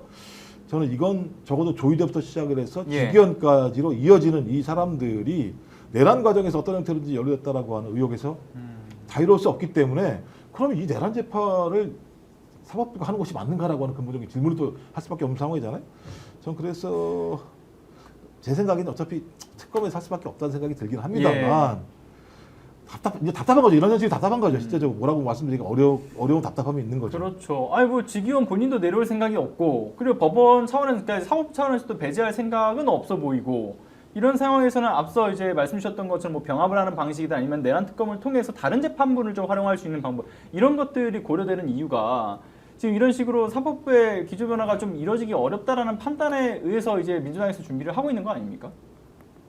Speaker 3: 저는 이건 적어도 조희대부터 시작을 해서 지기현까지로 이어지는 이 사람들이 내란 과정에서 어떤 형태로든지 연루됐다라고 하는 의혹에서 자유로울 수 없기 때문에 그럼 이 내란 재판을 사법부가 하는 것이 맞는가라고 하는 근본적인 질문을 또 할 수밖에 없는 상황이잖아요. 저는 그래서 제 생각에는 어차피 특검에서 할 수밖에 없다는 생각이 들긴 합니다만 이제 답답한 거죠. 이런 현실이 답답한 거죠. 실제적으로 뭐라고 말씀드리기가 어려운 답답함이 있는 거죠.
Speaker 1: 그렇죠. 아니 뭐 지기현 본인도 내려올 생각이 없고 그리고 법원 차원에서 그러니까 사법 차원에서도 배제할 생각은 없어 보이고 이런 상황에서는 앞서 이제 말씀 주셨던 것처럼 뭐 병합을 하는 방식이다 아니면 내란 특검을 통해서 다른 재판부를 좀 활용할 수 있는 방법 이런 것들이 고려되는 이유가 지금 이런 식으로 사법부의 기조 변화가 좀 이뤄지기 어렵다라는 판단에 의해서 이제 민주당에서 준비를 하고 있는 거 아닙니까?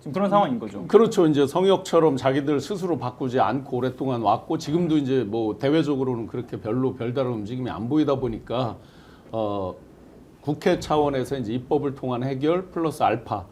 Speaker 1: 지금 그런 상황인 거죠.
Speaker 2: 그렇죠. 이제 성역처럼 자기들 스스로 바꾸지 않고 오랫동안 왔고 지금도 이제 뭐 대외적으로는 그렇게 별다른 움직임이 안 보이다 보니까 국회 차원에서 이제 입법을 통한 해결 플러스 알파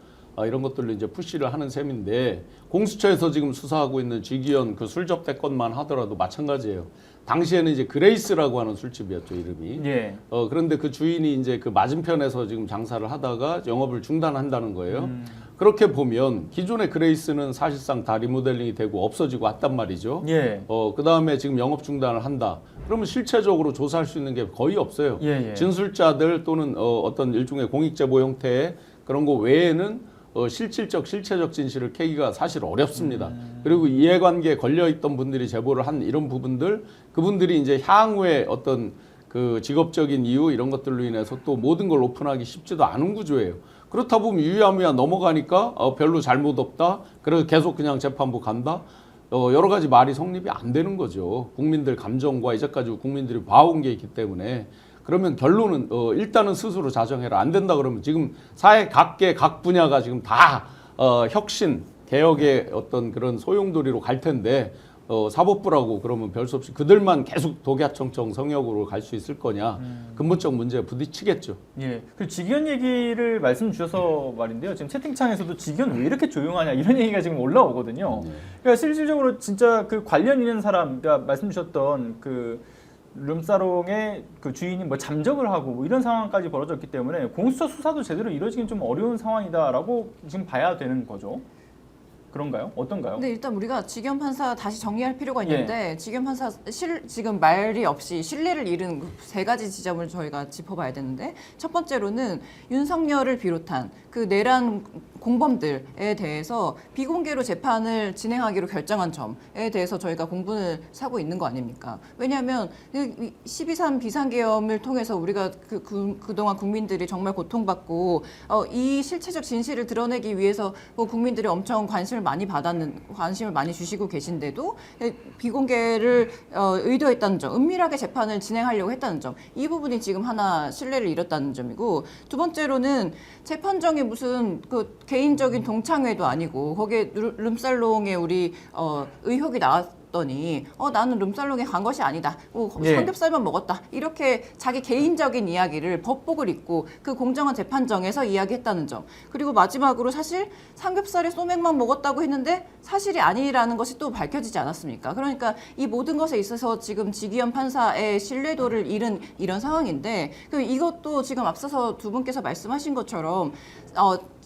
Speaker 2: 이런 것들로 이제 푸시를 하는 셈인데 공수처에서 지금 수사하고 있는 지기현 그 술 접대 건만 하더라도 마찬가지예요. 당시에는 이제 그레이스라고 하는 술집이었죠, 이름이.
Speaker 1: 예.
Speaker 2: 그런데 그 주인이 이제 그 맞은편에서 지금 장사를 하다가 영업을 중단한다는 거예요. 그렇게 보면 기존의 그레이스는 사실상 다 리모델링이 되고 없어지고 왔단 말이죠.
Speaker 1: 예.
Speaker 2: 그 다음에 지금 영업 중단을 한다. 그러면 실체적으로 조사할 수 있는 게 거의 없어요.
Speaker 1: 예.
Speaker 2: 진술자들 또는 어떤 일종의 공익제보 형태의 그런 거 외에는 실체적 진실을 캐기가 사실 어렵습니다. 그리고 이해관계에 걸려있던 분들이 제보를 한 이런 부분들, 그분들이 이제 향후에 어떤 그 직업적인 이유 이런 것들로 인해서 또 모든 걸 오픈하기 쉽지도 않은 구조예요. 그렇다 보면 유야무야 넘어가니까 별로 잘못 없다. 그래서 계속 그냥 재판부 간다. 여러 가지 말이 성립이 안 되는 거죠. 국민들 감정과 이제까지 국민들이 봐온 게 있기 때문에. 그러면 결론은 일단은 스스로 자정해라. 안 된다 그러면 지금 사회 각계 각 분야가 지금 다 혁신 개혁의 어떤 그런 소용돌이로 갈 텐데 사법부라고 그러면 별 수 없이 그들만 계속 독야청청 성역으로 갈 수 있을 거냐. 근본적 문제에 부딪히겠죠.
Speaker 1: 예. 그 직위원 얘기를 말씀 주셔서 말인데요. 지금 채팅창에서도 직위원 왜 이렇게 조용하냐 이런 얘기가 지금 올라오거든요. 그러니까 실질적으로 진짜 그 관련 있는 사람, 그러니까 말씀 주셨던 그 룸사롱의 그 주인이 뭐 잠적을 하고 뭐 이런 상황까지 벌어졌기 때문에 공수처 수사도 제대로 이루어지긴 좀 어려운 상황이다라고 지금 봐야 되는 거죠. 그런가요? 어떤가요?
Speaker 4: 근데 일단 우리가 직위원 판사 다시 정리할 필요가 있는데 직위원 판사 지금 말이 없이 신뢰를 잃은 그 세 가지 지점을 저희가 짚어봐야 되는데 첫 번째로는 윤석열을 비롯한 그 내란 공범들에 대해서 비공개로 재판을 진행하기로 결정한 점에 대해서 저희가 공분을 사고 있는 거 아닙니까? 왜냐하면 12.3 비상계엄을 통해서 우리가 그동안 국민들이 정말 고통받고 이 실체적 진실을 드러내기 위해서 국민들이 엄청 관심을 많이 주시고 계신데도 비공개를 의도했다는 점, 은밀하게 재판을 진행하려고 했다는 점, 이 부분이 지금 하나 신뢰를 잃었다는 점이고, 두 번째로는 재판정이 무슨 그 개인적인 동창회도 아니고 거기에 룸살롱에 우리 의혹이 나왔더니 나는 룸살롱에 간 것이 아니다.
Speaker 1: 예.
Speaker 4: 삼겹살만 먹었다. 이렇게 자기 개인적인 이야기를 법복을 입고 그 공정한 재판정에서 이야기했다는 점. 그리고 마지막으로 사실 삼겹살에 소맥만 먹었다고 했는데 사실이 아니라는 것이 또 밝혀지지 않았습니까? 그러니까 이 모든 것에 있어서 지금 직위원 판사의 신뢰도를 잃은 이런 상황인데 이것도 지금 앞서서 두 분께서 말씀하신 것처럼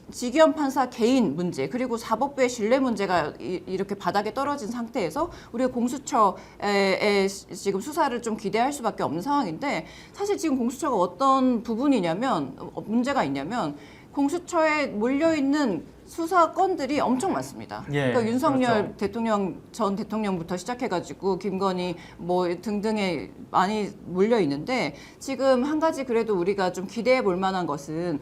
Speaker 4: 직위원 판사 개인 문제 그리고 사법부의 신뢰 문제가 이렇게 바닥에 떨어진 상태에서 우리가 공수처에 지금 수사를 좀 기대할 수밖에 없는 상황인데 사실 지금 공수처가 어떤 부분이냐면 문제가 있냐면 공수처에 몰려있는 수사건들이 엄청 많습니다.
Speaker 1: 예,
Speaker 4: 그러니까 윤석열
Speaker 1: 그렇죠.
Speaker 4: 전 대통령부터 시작해가지고 김건희 뭐 등등에 많이 몰려 있는데 지금 한 가지 그래도 우리가 좀 기대해 볼 만한 것은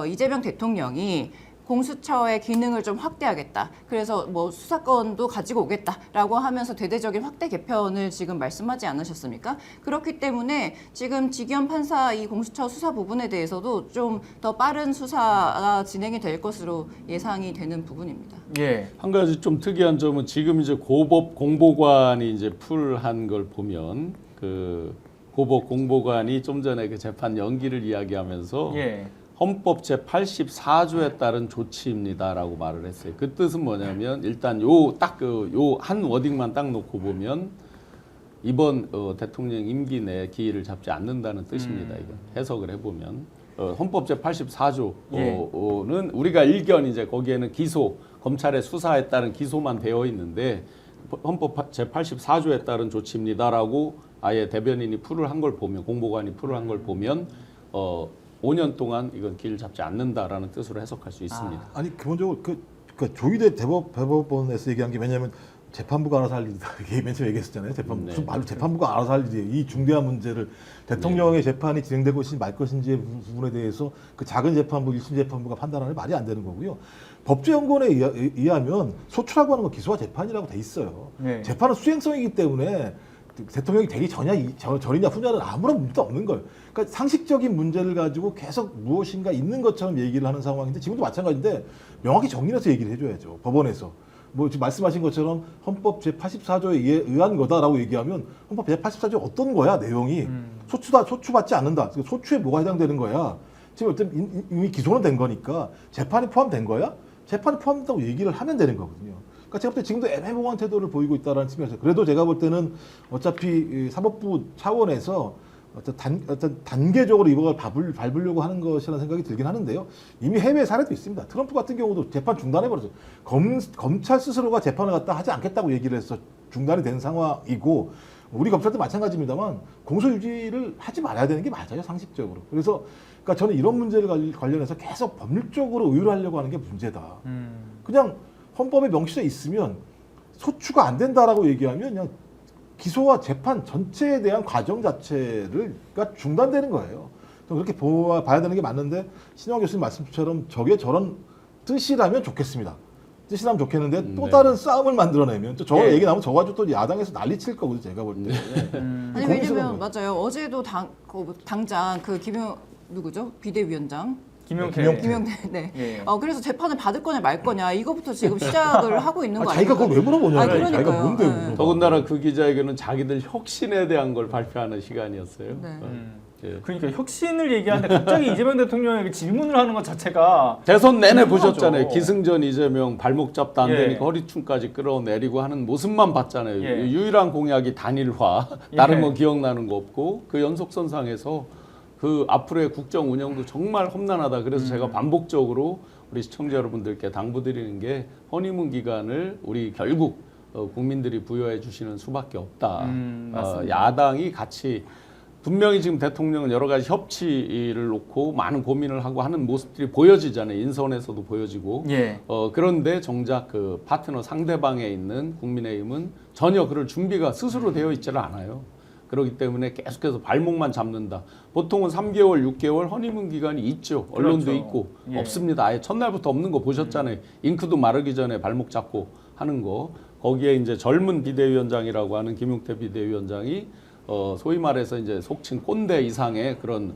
Speaker 4: 이재명 대통령이 공수처의 기능을 좀 확대하겠다. 그래서 뭐 수사권도 가지고 오겠다라고 하면서 대대적인 확대 개편을 지금 말씀하지 않으셨습니까? 그렇기 때문에 지금 직위원 판사 이 공수처 수사 부분에 대해서도 좀 더 빠른 수사가 진행이 될 것으로 예상이 되는 부분입니다.
Speaker 1: 예.
Speaker 2: 한 가지 좀 특이한 점은 지금 이제 고법 공보관이 이제 풀한 걸 보면 그 고법 공보관이 좀 전에 그 재판 연기를 이야기하면서
Speaker 1: 예.
Speaker 2: 헌법 제84조에 따른 조치입니다라고 말을 했어요. 그 뜻은 뭐냐면 일단 요 한 워딩만 딱 놓고 보면 이번 대통령 임기 내에 기일을 잡지 않는다는 뜻입니다. 이거 해석을 해보면 헌법 제84조는 우리가 일견 이제 거기에는 기소 검찰의 수사에 따른 기소만 되어 있는데 헌법 제84조에 따른 조치입니다라고 아예 대변인이 풀을 한 걸 보면 공보관이 풀을 한 걸 보면 5년 동안 이건 길을 잡지 않는다라는 뜻으로 해석할 수 있습니다.
Speaker 3: 아니 기본적으로 그 조희대 대법원에서 얘기한 게 왜냐하면 재판부가 알아서 할 일이다. 이게 맨 처음에 얘기했었잖아요. 재판부.
Speaker 2: 네.
Speaker 3: 무슨 말로 재판부가 알아서 할 일이에요. 이 중대한 문제를 대통령의 재판이 진행될 것인지 말 것인지의 부분에 대해서 그 작은 재판부, 1심 재판부가 판단하는 말이 안 되는 거고요. 법제연구원에 의하면 소추라고 하는 건 기소와 재판이라고 돼 있어요.
Speaker 1: 네.
Speaker 3: 재판은 수행성이기 때문에 대통령이 되기 전이냐 후냐는 아무런 문제도 없는 거예요. 그러니까 상식적인 문제를 가지고 계속 무엇인가 있는 것처럼 얘기를 하는 상황인데 지금도 마찬가지인데 명확히 정리해서 얘기를 해줘야죠. 법원에서. 뭐 지금 말씀하신 것처럼 헌법 제84조에 의한 거다라고 얘기하면 헌법 제84조 어떤 거야 내용이 소추받지 않는다. 소추에 뭐가 해당되는 거야. 지금 어쨌든 이미 기소는 된 거니까 재판이 포함된 거야. 재판이 포함된다고 얘기를 하면 되는 거거든요. 그러니까 제가 볼 때 지금도 애매모호한 태도를 보이고 있다는 측면에서 그래도 제가 볼 때는 어차피 사법부 차원에서 어떤 단계적으로 이걸 밟으려고 하는 것이라는 생각이 들긴 하는데요. 이미 해외 사례도 있습니다. 트럼프 같은 경우도 재판 중단해버렸어요. 검찰 스스로가 재판을 갖다 하지 않겠다고 얘기를 해서 중단이 된 상황이고 우리 검찰도 마찬가지입니다만 공소 유지를 하지 말아야 되는 게 맞아요. 상식적으로. 그래서 그러니까 저는 이런 문제를 관련해서 계속 법률적으로 의율하려고 하는 게 문제다. 그냥 헌법에 명시돼 있으면 소추가 안 된다라고 얘기하면 그냥 기소와 재판 전체에 대한 과정 자체가 중단되는 거예요. 그렇게 봐야 되는 게 맞는데 신영 교수님 말씀처럼 저게 저런 뜻이라면 좋겠습니다. 뜻이라면 좋겠는데 또 다른 싸움을 만들어내면 또 저 얘기 나오면 저 가지고 또 야당에서 난리칠 거거든요. 제가 볼 때.
Speaker 4: 아니 왜냐면 맞아요. 어제도 당장 그 누구죠? 비대위원장 김용태. 네.
Speaker 1: 예.
Speaker 4: 그래서 재판을 받을 거냐 말 거냐 이거부터 지금 시작을 하고 있는 거 아니에요?
Speaker 3: 자기가 그걸 왜 물어보냐?
Speaker 4: 그러니까요.
Speaker 3: 자기가 뭔데?
Speaker 4: 네.
Speaker 2: 더군다나 그 기자회견은 자기들 혁신에 대한 걸 발표하는 시간이었어요.
Speaker 4: 네.
Speaker 2: 예.
Speaker 1: 그러니까 혁신을 얘기하는데 갑자기 이재명 대통령에게 질문을 하는 것 자체가
Speaker 2: 대선 내내
Speaker 1: 궁금하죠.
Speaker 2: 보셨잖아요. 기승전 이재명 발목 잡다 안
Speaker 1: 예.
Speaker 2: 되니까 허리춤까지 끌어내리고 하는 모습만 봤잖아요.
Speaker 1: 예.
Speaker 2: 유일한 공약이 단일화. 다른 거 기억나는 거 없고 그 연속선상에서 그 앞으로의 국정 운영도 정말 험난하다. 그래서 제가 반복적으로 우리 시청자 여러분들께 당부드리는 게 허니문 기간을 우리 결국 국민들이 부여해 주시는 수밖에 없다.
Speaker 1: 맞습니다.
Speaker 2: 야당이 같이 분명히 지금 대통령은 여러 가지 협치를 놓고 많은 고민을 하고 하는 모습들이 보여지잖아요. 인선에서도 보여지고.
Speaker 1: 예.
Speaker 2: 그런데 정작 그 파트너 상대방에 있는 국민의힘은 전혀 그럴 준비가 스스로 되어 있지를 않아요. 그렇기 때문에 계속해서 발목만 잡는다. 보통은 3개월, 6개월 허니문 기간이 있죠. 언론도
Speaker 1: 그렇죠.
Speaker 2: 있고.
Speaker 1: 예.
Speaker 2: 없습니다. 아예 첫날부터 없는 거 보셨잖아요. 잉크도 마르기 전에 발목 잡고 하는 거. 거기에 이제 젊은 비대위원장이라고 하는 김용태 비대위원장이 소위 말해서 이제 속칭 꼰대 이상의 그런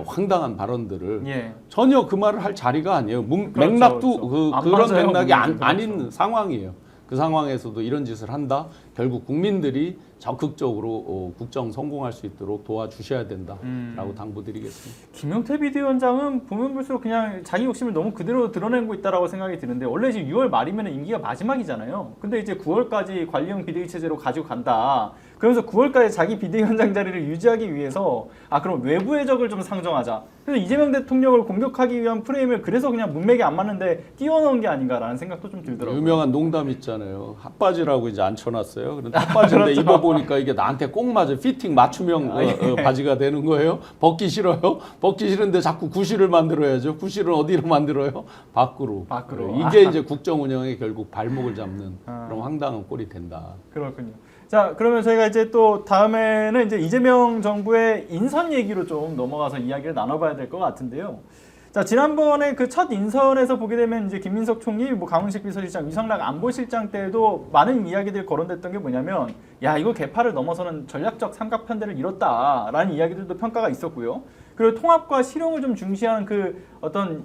Speaker 2: 황당한 발언들을
Speaker 1: 예.
Speaker 2: 전혀 그 말을 할 자리가 아니에요.
Speaker 1: 그렇죠,
Speaker 2: 맥락도
Speaker 1: 그렇죠. 안
Speaker 2: 그런
Speaker 1: 맞아요,
Speaker 2: 맥락이
Speaker 1: 그렇죠.
Speaker 2: 아닌 상황이에요. 그 상황에서도 이런 짓을 한다. 결국 국민들이 적극적으로 국정 성공할 수 있도록 도와주셔야 된다라고 당부드리겠습니다.
Speaker 1: 김용태 비대위원장은 보면 볼수록 그냥 자기 욕심을 너무 그대로 드러내고 있다라고 생각이 드는데 원래 지금 6월 말이면 임기가 마지막이잖아요. 근데 이제 9월까지 관리형 비대위 체제로 가지고 간다. 그러면서 9월까지 자기 비대위원장 자리를 유지하기 위해서 그럼 외부의 적을 좀 상정하자. 그래서 이재명 대통령을 공격하기 위한 프레임을 그래서 그냥 문맥이 안 맞는데 띄워넣은 게 아닌가라는 생각도 좀 들더라고요.
Speaker 2: 유명한 농담 있잖아요. 핫바지라고 이제 앉혀놨어요. 그런데 핫바지인데
Speaker 1: 그렇죠.
Speaker 2: 입어보니까 이게 나한테 꼭 맞아. 피팅 맞춤형 바지가 되는 거예요. 벗기 싫어요. 벗기 싫은데 자꾸 구실을 만들어야죠. 구실은 어디로 만들어요? 밖으로. 이게 이제 국정 운영에 결국 발목을 잡는 그런 황당한 꼴이 된다.
Speaker 1: 그렇군요. 자, 그러면 저희가 이제 또 다음에는 이제 이재명 정부의 인선 얘기로 좀 넘어가서 이야기를 나눠봐야 될 것 같은데요. 자, 지난번에 그 첫 인선에서 보게 되면 이제 김민석 총리, 강훈식 비서실장, 유상락 안보실장 때도 많은 이야기들이 거론됐던 게 뭐냐면, 야, 이거 개파를 넘어서는 전략적 삼각편대를 이뤘다라는 이야기들도 평가가 있었고요. 그리고 통합과 실용을 좀 중시하는 그 어떤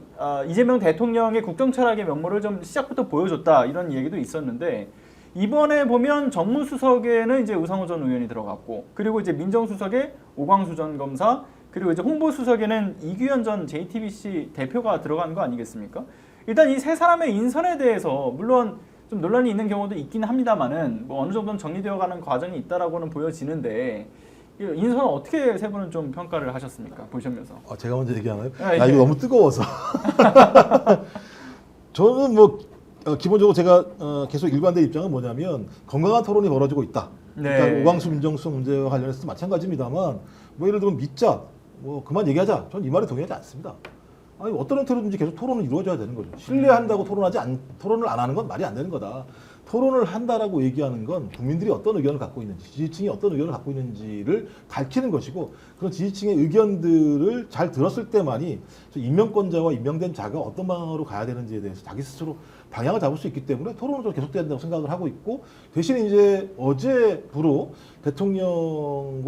Speaker 1: 이재명 대통령의 국정 철학의 면모를 좀 시작부터 보여줬다 이런 얘기도 있었는데. 이번에 보면 정무수석에는 이제 우상호 전 의원이 들어갔고, 그리고 이제 민정수석에 오광수 전 검사, 그리고 이제 홍보수석에는 이규현 전 JTBC 대표가 들어간 거 아니겠습니까? 일단 이 세 사람의 인선에 대해서 물론 좀 논란이 있는 경우도 있긴 합니다만은 어느 정도는 정리되어가는 과정이 있다라고는 보여지는데 인선 어떻게 세 분은 좀 평가를 하셨습니까? 보시면서.
Speaker 3: 제가 먼저 얘기하나요?
Speaker 1: 예.
Speaker 3: 이거 너무 뜨거워서. 저는 기본적으로 제가 계속 일관된 입장은 뭐냐면 건강한 토론이 벌어지고 있다.
Speaker 1: 네.
Speaker 3: 그러니까 오광수 민정수석 문제와 관련해서도 마찬가지입니다만 예를 들면 믿자, 그만 얘기하자. 저는 이 말에 동의하지 않습니다. 어떤 형태로든지 계속 토론은 이루어져야 되는 거죠. 신뢰한다고 토론을 안 하는 건 말이 안 되는 거다. 토론을 한다라고 얘기하는 건 국민들이 어떤 의견을 갖고 있는지, 지지층이 어떤 의견을 갖고 있는지를 밝히는 것이고 그런 지지층의 의견들을 잘 들었을 때만이 임명권자와 임명된 자가 어떤 방향으로 가야 되는지에 대해서 자기 스스로 방향을 잡을 수 있기 때문에 토론은 좀 계속돼야 된다고 생각을 하고 있고 대신 이제 어제부로 대통령의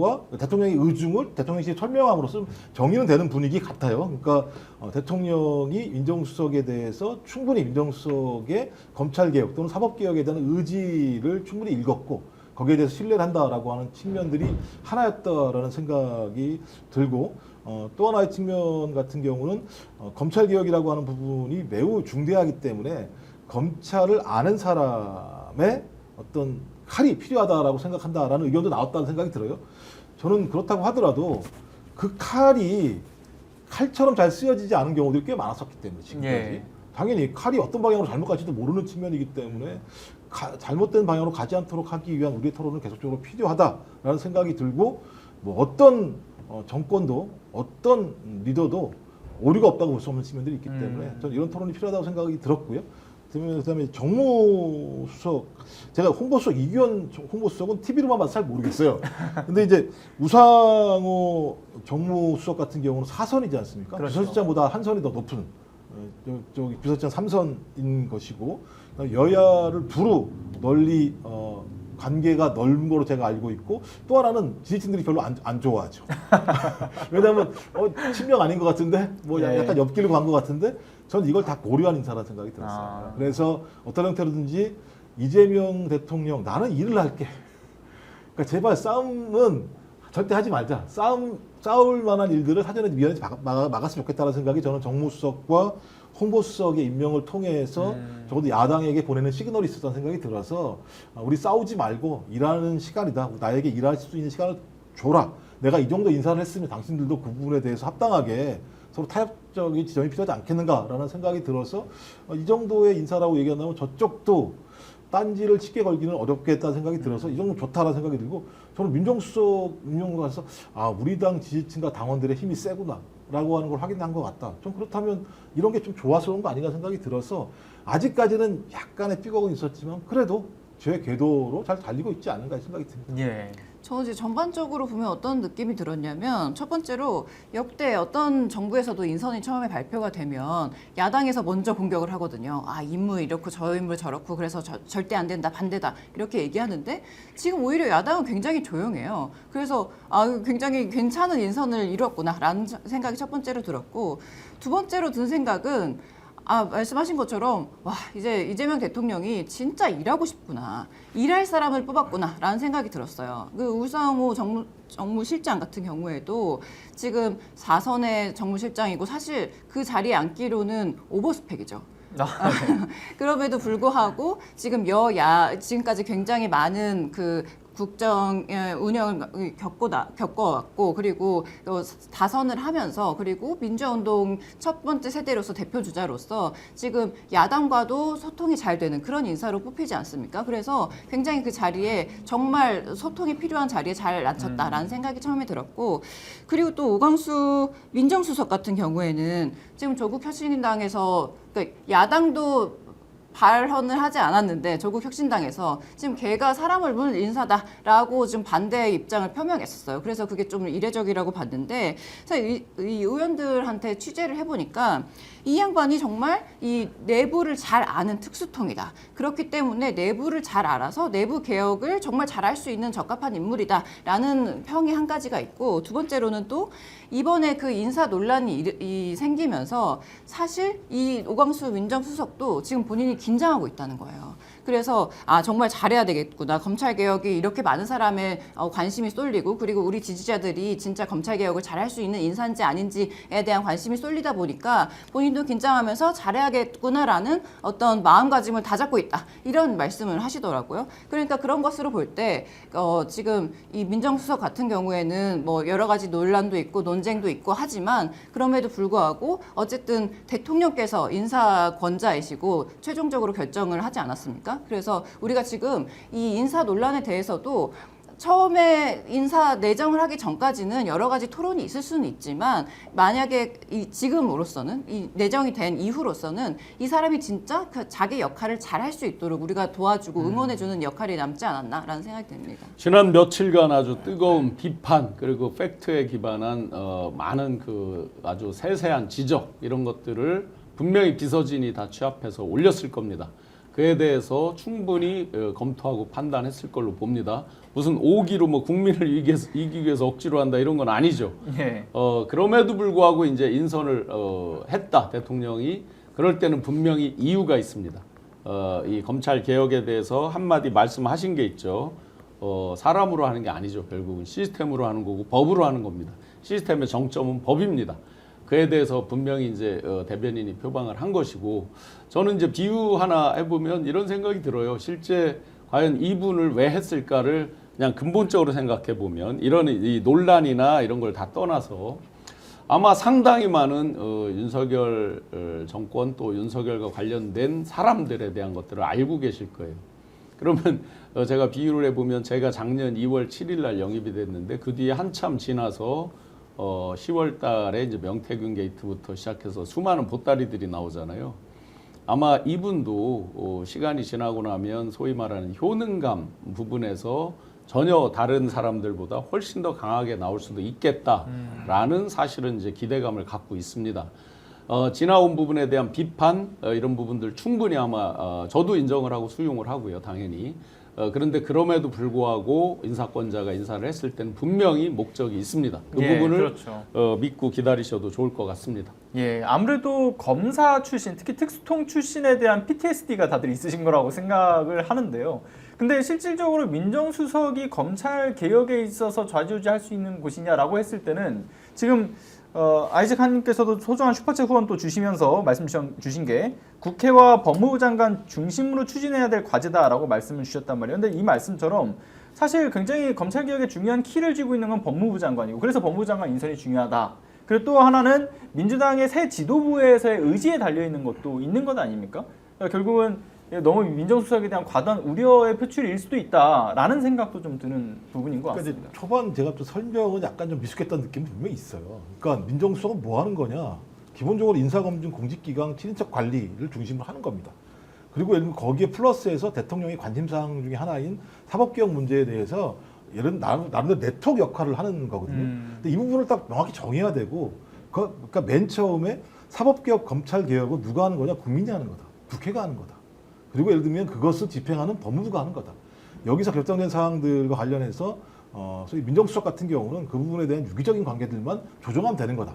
Speaker 3: 의중을 대통령실이 설명함으로써 정리는 되는 분위기 같아요. 그러니까 대통령이 민정수석에 대해서 충분히 민정수석의 검찰개혁 또는 사법개혁에 대한 의지를 충분히 읽었고 거기에 대해서 신뢰를 한다라고 하는 측면들이 하나였다라는 생각이 들고 또 하나의 측면 같은 경우는 검찰개혁이라고 하는 부분이 매우 중대하기 때문에 검찰을 아는 사람의 어떤 칼이 필요하다라고 생각한다라는 의견도 나왔다는 생각이 들어요. 저는 그렇다고 하더라도 그 칼이 칼처럼 잘 쓰여지지 않은 경우들이 꽤 많았었기 때문에 지금까지
Speaker 1: 예.
Speaker 3: 당연히 칼이 어떤 방향으로 잘못 갈지도 모르는 측면이기 때문에 잘못된 방향으로 가지 않도록 하기 위한 우리의 토론은 계속적으로 필요하다라는 생각이 들고 뭐 어떤 정권도 어떤 리더도 오류가 없다고 볼 수 없는 측면들이 있기 때문에 저는 이런 토론이 필요하다고 생각이 들었고요. 그다음에 정무수석 제가 홍보수석 이규현 홍보수석은 TV로만 봐서 잘 모르겠어요. 근데 이제 우상호 정무수석 같은 경우는 4선이지 않습니까?
Speaker 1: 그렇죠.
Speaker 3: 비서실장보다 한 선이 더 높은 저기 비서실장 3선인 것이고 여야를 두루 널리 관계가 넓은 거로 제가 알고 있고 또 하나는 지지층들이 별로 안 좋아하죠. 왜냐하면 친명 아닌 것 같은데 뭐
Speaker 1: 예.
Speaker 3: 약간 옆길로 간 것 같은데 저는 이걸 다 고려한 인사라는 생각이 들었어요.
Speaker 1: 아.
Speaker 3: 그래서 어떤 형태로든지 이재명 대통령 나는 일을 할게. 그러니까 제발 싸움은 절대 하지 말자. 싸울 만한 일들을 사전에 미연에 막았으면 좋겠다는 생각이 저는 정무수석과 홍보수석의 임명을 통해서 적어도 야당에게 보내는 시그널이 있었다는 생각이 들어서 우리 싸우지 말고 일하는 시간이다. 나에게 일할 수 있는 시간을 줘라. 내가 이 정도 인사를 했으면 당신들도 그 부분에 대해서 합당하게 서로 타협적인 지점이 필요하지 않겠는가라는 생각이 들어서 이 정도의 인사라고 얘기한다면 저쪽도 딴지를 쉽게 걸기는 어렵겠다는 생각이 들어서 이 정도 좋다라는 생각이 들고 저는 민정수석 임명을 가서 우리 당 지지층과 당원들의 힘이 세구나 라고 하는 걸 확인한 것 같다. 좀 그렇다면 이런 게 좀 조화스러운 거 아닌가 생각이 들어서 아직까지는 약간의 삐걱은 있었지만 그래도 제 궤도로 잘 달리고 있지 않은가 생각이 듭니다.
Speaker 1: 예.
Speaker 4: 저는 이제 전반적으로 보면 어떤 느낌이 들었냐면 첫 번째로 역대 어떤 정부에서도 인선이 처음에 발표가 되면 야당에서 먼저 공격을 하거든요. 인물 이렇고 저 인물 저렇고 그래서 절대 안 된다 반대다 이렇게 얘기하는데 지금 오히려 야당은 굉장히 조용해요. 그래서 굉장히 괜찮은 인선을 이뤘구나라는 생각이 첫 번째로 들었고 두 번째로 든 생각은 말씀하신 것처럼 이제 이재명 대통령이 진짜 일하고 싶구나. 일할 사람을 뽑았구나 라는 생각이 들었어요. 그 우상호 정무실장 같은 경우에도 지금 4선의 정무실장이고 사실 그 자리에 앉기로는 오버스펙이죠. 그럼에도 불구하고 지금 여야 지금까지 굉장히 많은 그 국정 운영을 겪어왔고 그리고 다선을 하면서 그리고 민주화운동 첫 번째 세대로서 대표 주자로서 지금 야당과도 소통이 잘 되는 그런 인사로 뽑히지 않습니까? 그래서 굉장히 그 자리에 정말 소통이 필요한 자리에 잘 앉혔다라는 생각이 처음에 들었고 그리고 또 오광수 민정수석 같은 경우에는 지금 조국 혁신당에서 그러니까 야당도 발언을 하지 않았는데 조국 혁신당에서 지금 걔가 사람을 물 인사다라고 지금 반대의 입장을 표명했었어요. 그래서 그게 좀 이례적이라고 봤는데 사실 이 의원들한테 취재를 해보니까 이 양반이 정말 이 내부를 잘 아는 특수통이다. 그렇기 때문에 내부를 잘 알아서 내부 개혁을 정말 잘할 수 있는 적합한 인물이다라는 평이 한 가지가 있고 두 번째로는 또 이번에 그 인사 논란이 생기면서 사실 이 오광수 민정수석도 지금 본인이 긴장하고 있다는 거예요. 그래서 정말 잘해야 되겠구나. 검찰개혁이 이렇게 많은 사람의 관심이 쏠리고 그리고 우리 지지자들이 진짜 검찰개혁을 잘할 수 있는 인사인지 아닌지에 대한 관심이 쏠리다 보니까 본인도 긴장하면서 잘해야겠구나라는 어떤 마음가짐을 다잡고 있다. 이런 말씀을 하시더라고요. 그러니까 그런 것으로 볼 때 지금 이 민정수석 같은 경우에는 뭐 여러 가지 논란도 있고 논쟁도 있고 하지만 그럼에도 불구하고 어쨌든 대통령께서 인사권자이시고 최종적으로 결정을 하지 않았습니까? 그래서 우리가 지금 이 인사 논란에 대해서도 처음에 인사 내정을 하기 전까지는 여러 가지 토론이 있을 수는 있지만 만약에 지금으로서는 이 내정이 된 이후로서는 이 사람이 진짜 그 자기 역할을 잘 할 수 있도록 우리가 도와주고 응원해주는 역할이 남지 않았나라는 생각이 듭니다.
Speaker 2: 지난 며칠간 아주 뜨거운 비판 그리고 팩트에 기반한 많은 그 아주 세세한 지적 이런 것들을 분명히 비서진이 다 취합해서 올렸을 겁니다. 그에 대해서 충분히 검토하고 판단했을 걸로 봅니다. 무슨 오기로 뭐 국민을 이기기 위해서 억지로 한다 이런 건 아니죠.
Speaker 1: 예.
Speaker 2: 그럼에도 불구하고 이제 인선을 했다 대통령이 그럴 때는 분명히 이유가 있습니다. 이 검찰 개혁에 대해서 한마디 말씀하신 게 있죠. 사람으로 하는 게 아니죠. 결국은 시스템으로 하는 거고 법으로 하는 겁니다. 시스템의 정점은 법입니다. 그에 대해서 분명히 이제 대변인이 표방을 한 것이고 저는 이제 비유 하나 해보면 이런 생각이 들어요. 실제 과연 이분을 왜 했을까를 그냥 근본적으로 생각해 보면 이런 이 논란이나 이런 걸 다 떠나서 아마 상당히 많은 윤석열 정권 또 윤석열과 관련된 사람들에 대한 것들을 알고 계실 거예요. 그러면 제가 비유를 해보면 제가 작년 2월 7일 날 영입이 됐는데 그 뒤에 한참 지나서 10월 달에 이제 명태균 게이트부터 시작해서 수많은 보따리들이 나오잖아요. 아마 이분도 시간이 지나고 나면 소위 말하는 효능감 부분에서 전혀 다른 사람들보다 훨씬 더 강하게 나올 수도 있겠다라는 사실은 이제 기대감을 갖고 있습니다. 지나온 부분에 대한 비판 이런 부분들 충분히 아마 저도 인정을 하고 수용을 하고요, 당연히. 그런데 그럼에도 불구하고 인사권자가 인사를 했을 때는 분명히 목적이 있습니다. 그
Speaker 1: 예,
Speaker 2: 부분을
Speaker 1: 그렇죠.
Speaker 2: 믿고 기다리셔도 좋을 것 같습니다.
Speaker 1: 예, 아무래도 검사 출신, 특히 특수통 출신에 대한 PTSD가 다들 있으신 거라고 생각을 하는데요. 근데 실질적으로 민정수석이 검찰 개혁에 있어서 좌지우지할 수 있는 곳이냐라고 했을 때는 지금 아이작 한님께서도 소중한 슈퍼챗 후원 또 주시면서 말씀 주신 게 국회와 법무부 장관 중심으로 추진해야 될 과제다라고 말씀을 주셨단 말이에요. 근데 이 말씀처럼 사실 굉장히 검찰 개혁에 중요한 키를 쥐고 있는 건 법무부 장관이고 그래서 법무부 장관 인선이 중요하다. 그리고 또 하나는 민주당의 새 지도부에서의 의지에 달려 있는 것도 있는 것 아닙니까? 그러니까 결국은 너무 민정수석에 대한 과도한 우려의 표출일 수도 있다라는 생각도 좀 드는 부분인 것 같습니다.
Speaker 3: 그러니까 초반 제가 또 설명은 약간 좀 미숙했던 느낌이 분명히 있어요. 그러니까 민정수석은 뭐 하는 거냐? 기본적으로 인사검증 공직기강 친인척 관리를 중심으로 하는 겁니다. 그리고 예를 들면 거기에 플러스해서 대통령의 관심사항 중에 하나인 사법개혁 문제에 대해서 나름대로 네트워크 역할을 하는 거거든요. 근데 이 부분을 딱 명확히 정해야 되고 그러니까 맨 처음에 사법개혁 검찰개혁은 누가 하는 거냐? 국민이 하는 거다. 국회가 하는 거다. 그리고 예를 들면 그것을 집행하는 법무부가 하는 거다. 여기서 결정된 사항들과 관련해서 소위 민정수석 같은 경우는 그 부분에 대한 유기적인 관계들만 조정하면 되는 거다.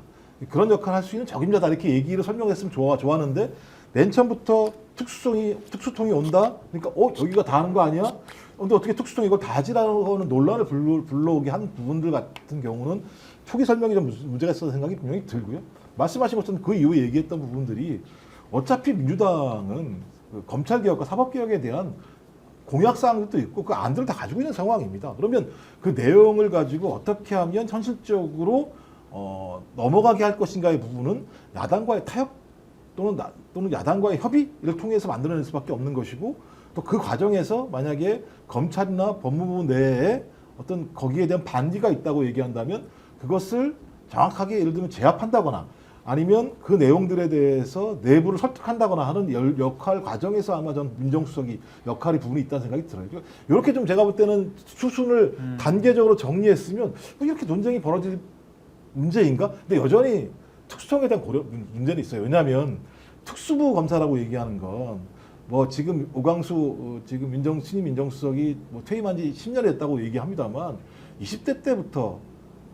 Speaker 3: 그런 역할을 할 수 있는 적임자다 이렇게 얘기를 설명했으면 좋아하는데 맨 처음부터 특수통이 온다. 그러니까 여기가 다 하는 거 아니야? 근데 어떻게 특수통이 이걸 다 하지라고 하는 논란을 불러오게 한 부분들 같은 경우는 초기 설명이 좀 문제가 있어서 생각이 분명히 들고요. 말씀하신 것처럼 그 이후에 얘기했던 부분들이 어차피 민주당은 그 검찰개혁과 사법개혁에 대한 공약사항들도 있고 그 안들을 다 가지고 있는 상황입니다. 그러면 그 내용을 가지고 어떻게 하면 현실적으로 넘어가게 할 것인가의 부분은 야당과의 타협 또는 야당과의 협의를 통해서 만들어낼 수밖에 없는 것이고 또 그 과정에서 만약에 검찰이나 법무부 내에 어떤 거기에 대한 반기가 있다고 얘기한다면 그것을 정확하게 예를 들면 제압한다거나 아니면 그 내용들에 대해서 내부를 설득한다거나 하는 역할 과정에서 아마 전 민정수석이 역할이 부분이 있다는 생각이 들어요. 이렇게 좀 제가 볼 때는 수순을 단계적으로 정리했으면 이렇게 논쟁이 벌어질 문제인가? 근데 여전히 특수통에 대한 문제는 있어요. 왜냐하면 특수부 검사라고 얘기하는 건 뭐 지금 오광수 지금 신임 민정수석이 뭐 퇴임한 지 10년이 됐다고 얘기합니다만 20대 때부터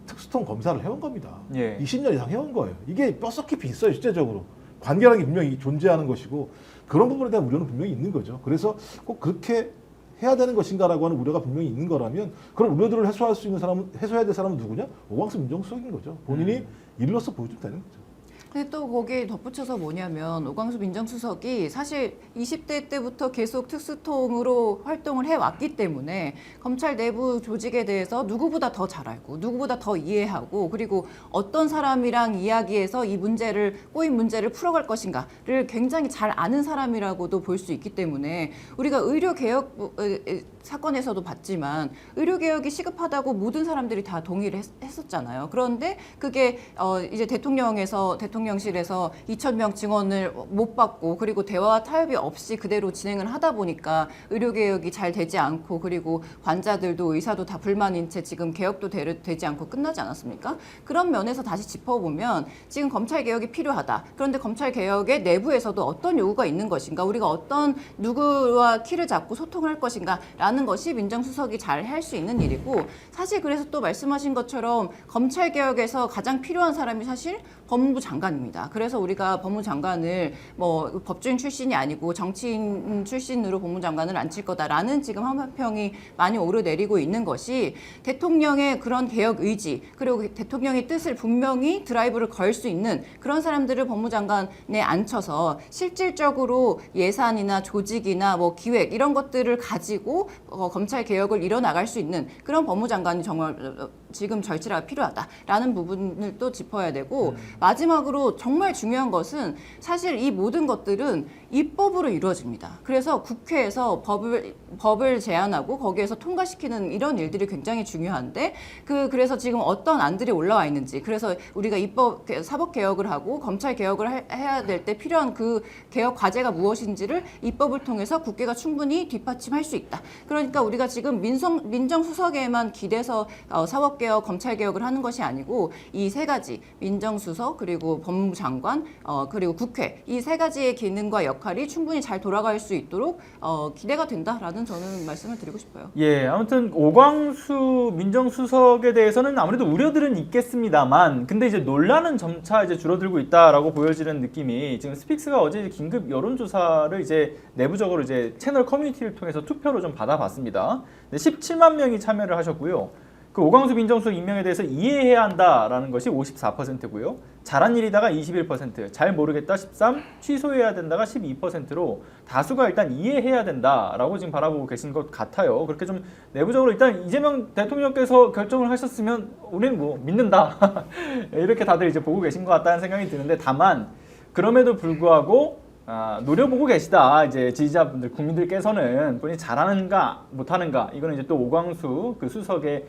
Speaker 3: 특수통 검사를 해온 겁니다.
Speaker 1: 예.
Speaker 3: 20년 이상 해온 거예요. 이게 뼛속 깊이 있어요, 실제적으로. 관계라는 게 분명히 존재하는 것이고 그런 부분에 대한 우려는 분명히 있는 거죠. 그래서 꼭 그렇게 해야 되는 것인가라고 하는 우려가 분명히 있는 거라면 그런 우려들을 해소할 수 있는 사람은 해소해야 될 사람은 누구냐? 오광수 민정수석인 거죠. 본인이 일로서 보여주면 되는 거죠.
Speaker 4: 근데 또 거기에 덧붙여서 뭐냐면 오광수 민정수석이 사실 20대 때부터 계속 특수통으로 활동을 해왔기 때문에 검찰 내부 조직에 대해서 누구보다 더 잘 알고 누구보다 더 이해하고 그리고 어떤 사람이랑 이야기해서 이 문제를 꼬인 문제를 풀어갈 것인가를 굉장히 잘 아는 사람이라고도 볼 수 있기 때문에 우리가 의료개혁 사건에서도 봤지만 의료개혁이 시급하다고 모든 사람들이 다 동의를 했었잖아요. 그런데 그게 이제 대통령에서 대통령실에서 2,000명 증언을 못 받고 그리고 대화와 타협이 없이 그대로 진행을 하다 보니까 의료개혁이 잘 되지 않고 그리고 환자들도 의사도 다 불만인 채 지금 개혁도 되지 않고 끝나지 않았습니까? 그런 면에서 다시 짚어보면 지금 검찰개혁이 필요하다. 그런데 검찰개혁의 내부에서도 어떤 요구가 있는 것인가, 우리가 어떤 누구와 키를 잡고 소통을 할 것인가 라는 것이 민정수석이 잘 할 수 있는 일이고, 사실 그래서 또 말씀하신 것처럼 검찰개혁에서 가장 필요한 사람이 사실 법무부 장관입니다. 그래서 우리가 법무부 장관을 뭐 법조인 출신이 아니고 정치인 출신으로 법무부 장관을 앉힐 거다라는 지금 한평이 많이 오르내리고 있는 것이 대통령의 그런 개혁 의지 그리고 대통령의 뜻을 분명히 드라이브를 걸 수 있는 그런 사람들을 법무부 장관에 앉혀서 실질적으로 예산이나 조직이나 뭐 기획 이런 것들을 가지고 검찰 개혁을 이뤄나갈 수 있는 그런 법무부 장관이 정말 지금 절실하게 필요하다라는 부분을 또 짚어야 되고, 마지막으로 정말 중요한 것은 사실 이 모든 것들은 입법으로 이루어집니다. 그래서 국회에서 법을 제안하고 거기에서 통과시키는 이런 일들이 굉장히 중요한데 그래서 지금 어떤 안들이 올라와 있는지, 그래서 우리가 사법 개혁을 하고 검찰 개혁을 해야 될 때 필요한 그 개혁 과제가 무엇인지를 입법을 통해서 국회가 충분히 뒷받침할 수 있다. 그러니까 우리가 지금 민정수석에만 기대서 사법 개혁, 검찰 개혁을 하는 것이 아니고 이 세 가지 민정수석 그리고 법무부 장관 그리고 국회 이 세 가지의 기능과 역할이 충분히 잘 돌아갈 수 있도록 기대가 된다라는 저는 말씀을 드리고 싶어요.
Speaker 1: 예, 아무튼 오광수 민정수석에 대해서는 아무래도 우려들은 있겠습니다만, 근데 이제 논란은 점차 이제 줄어들고 있다라고 보여지는 느낌이, 지금 스픽스가 어제 긴급 여론조사를 이제 내부적으로 이제 채널 커뮤니티를 통해서 투표로 좀 받아봤습니다. 17만 명이 참여를 하셨고요. 그 오광수 민정수석 임명에 대해서 이해해야 한다라는 것이 54%고요. 잘한 일이다가 21%, 잘 모르겠다 13%, 취소해야 된다가 12%로 다수가 일단 이해해야 된다라고 지금 바라보고 계신 것 같아요. 그렇게 좀 내부적으로 일단 이재명 대통령께서 결정을 하셨으면 우리는 뭐 믿는다 이렇게 다들 이제 보고 계신 것 같다는 생각이 드는데, 다만 그럼에도 불구하고 노려보고 계시다. 이제 지지자분들, 국민들께서는 본인이 잘하는가 못하는가, 이거는 이제 또 오광수 그 수석의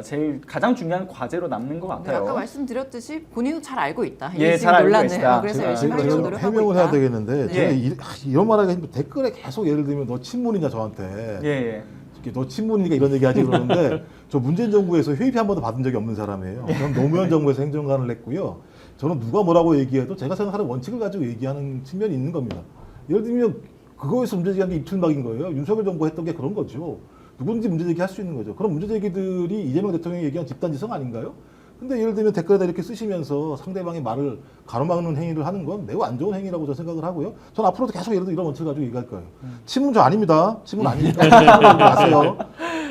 Speaker 1: 제일 가장 중요한 과제로 남는 것 같아요.
Speaker 4: 아까 말씀드렸듯이 본인도 잘 알고 있다.
Speaker 1: 예,
Speaker 4: 이
Speaker 1: 잘 알고
Speaker 4: 논란을.
Speaker 1: 계시다.
Speaker 4: 그래서
Speaker 3: 제가
Speaker 4: 열심히 하려고 노력하고
Speaker 3: 해명을
Speaker 4: 있다.
Speaker 3: 해야 되겠는데,
Speaker 1: 예.
Speaker 3: 제가 이런 말하기 힘들어. 댓글에 계속 예를 들면 너 친문이냐 저한테.
Speaker 1: 예.
Speaker 3: 이렇게 너 친문이니까 이런 얘기하지 그러는데 저 문재인 정부에서 회의비 한 번도 받은 적이 없는 사람이에요. 저는 노무현 정부에서 행정관을 했고요. 저는 누가 뭐라고 얘기해도 제가 생각하는 원칙을 가지고 얘기하는 측면이 있는 겁니다. 예를 들면 그거에서 문제제기한 게 입출막인 거예요. 윤석열 정부가 했던 게 그런 거죠. 누구든지 문제제기할 수 있는 거죠. 그런 문제제기들이 이재명 대통령이 얘기한 집단지성 아닌가요? 근데 예를 들면 댓글에다 이렇게 쓰시면서 상대방의 말을 가로막는 행위를 하는 건 매우 안 좋은 행위라고 저는 생각을 하고요. 저는 앞으로도 계속 예를 들어 이런 원칙을 가지고 얘기할 거예요. 친문 저 아닙니다. 친문 아닙니다. 아세요?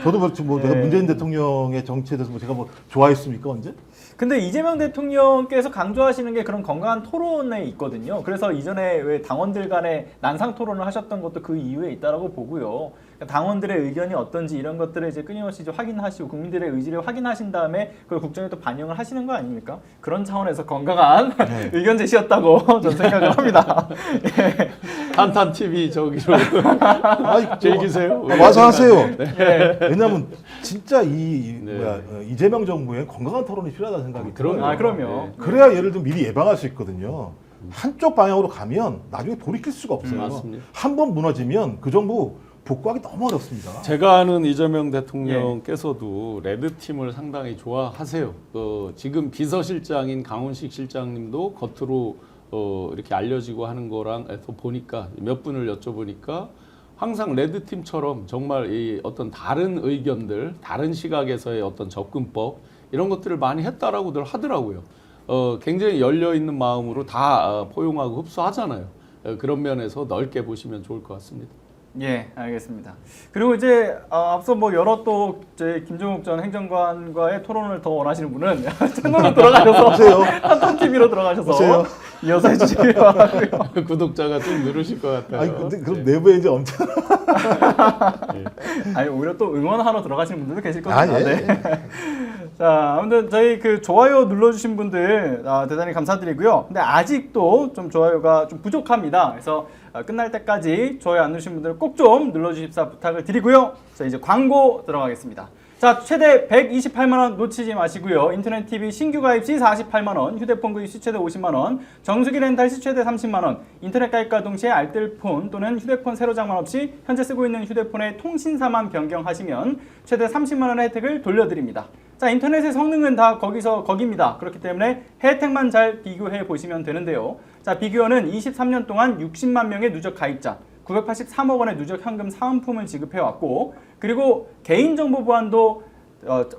Speaker 3: 저도 내가 문재인 대통령의 정치에 대해서 제가 좋아했습니까 언제?
Speaker 1: 근데 이재명 대통령께서 강조하시는 게 그런 건강한 토론에 있거든요. 그래서 이전에 왜 당원들 간에 난상 토론을 하셨던 것도 그 이유에 있다라고 보고요. 그러니까 당원들의 의견이 어떤지 이런 것들을 이제 끊임없이 이제 확인하시고 국민들의 의지를 확인하신 다음에 그걸 국정에 또 반영을 하시는 거 아닙니까? 그런 차원에서 건강한 의견 제시였다고 저는 생각을 합니다. 예.
Speaker 2: 탄탄 TV 저기로 즐기세요.
Speaker 3: 와서 하세요.
Speaker 1: 네.
Speaker 3: 왜냐하면 진짜 이재명 정부에 건강한 토론이 필요하다는 생각이 들어요.
Speaker 1: 아, 그럼요.
Speaker 3: 그래야 예를 들면 미리 예방할 수 있거든요. 한쪽 방향으로 가면 나중에 돌이킬 수가 없어요.
Speaker 2: 맞습니다.
Speaker 3: 한 번 무너지면 그 정부 복구하기 너무 어렵습니다.
Speaker 2: 제가 아는 이재명 대통령께서도 레드팀을 상당히 좋아하세요. 지금 비서실장인 강훈식 실장님도 겉으로 이렇게 알려지고 하는 거랑 보니까 몇 분을 여쭤보니까 항상 레드팀처럼 정말 이 어떤 다른 의견들, 다른 시각에서의 어떤 접근법 이런 것들을 많이 했다라고들 하더라고요. 굉장히 열려 있는 마음으로 다 포용하고 흡수하잖아요. 그런 면에서 넓게 보시면 좋을 것 같습니다.
Speaker 1: 예, 알겠습니다. 그리고 이제 앞서 뭐 여러 또 제 김종욱 전 행정관과의 토론을 더 원하시는 분은 채널로 들어가셔서
Speaker 3: 오세요.
Speaker 1: 탄탄 TV로 들어가셔서
Speaker 3: 오세요.
Speaker 1: 이어서 해주시기 바라고요.
Speaker 2: 구독자가 좀 늘으실 것 같아요.
Speaker 3: 아니 근데 그럼 내부에 이제 엄청
Speaker 1: 아니 오히려 또 응원하러 들어가시는 분들도 계실
Speaker 3: 아,
Speaker 1: 겁니다. 네. 자, 아무튼 저희 그 좋아요 눌러주신 분들 대단히 감사드리고요. 근데 아직도 좀 좋아요가 좀 부족합니다. 그래서 끝날 때까지 좋아요 안 누르신 분들 꼭 좀 눌러주십사 부탁을 드리고요. 자, 이제 광고 들어가겠습니다. 자, 최대 128만 원 놓치지 마시고요. 인터넷 TV 신규 가입 시 48만 원, 휴대폰 구입 시 최대 50만 원, 정수기 렌탈 시 최대 30만 원, 인터넷 가입과 동시에 알뜰폰 또는 휴대폰 새로 장만 없이 현재 쓰고 있는 휴대폰의 통신사만 변경하시면 최대 30만 원의 혜택을 돌려드립니다. 자, 인터넷의 성능은 다 거기입니다. 그렇기 때문에 혜택만 잘 비교해 보시면 되는데요. 자, 비교는 23년 동안 60만 명의 누적 가입자, 983억 원의 누적 현금 사은품을 지급해왔고, 그리고 개인정보 보안도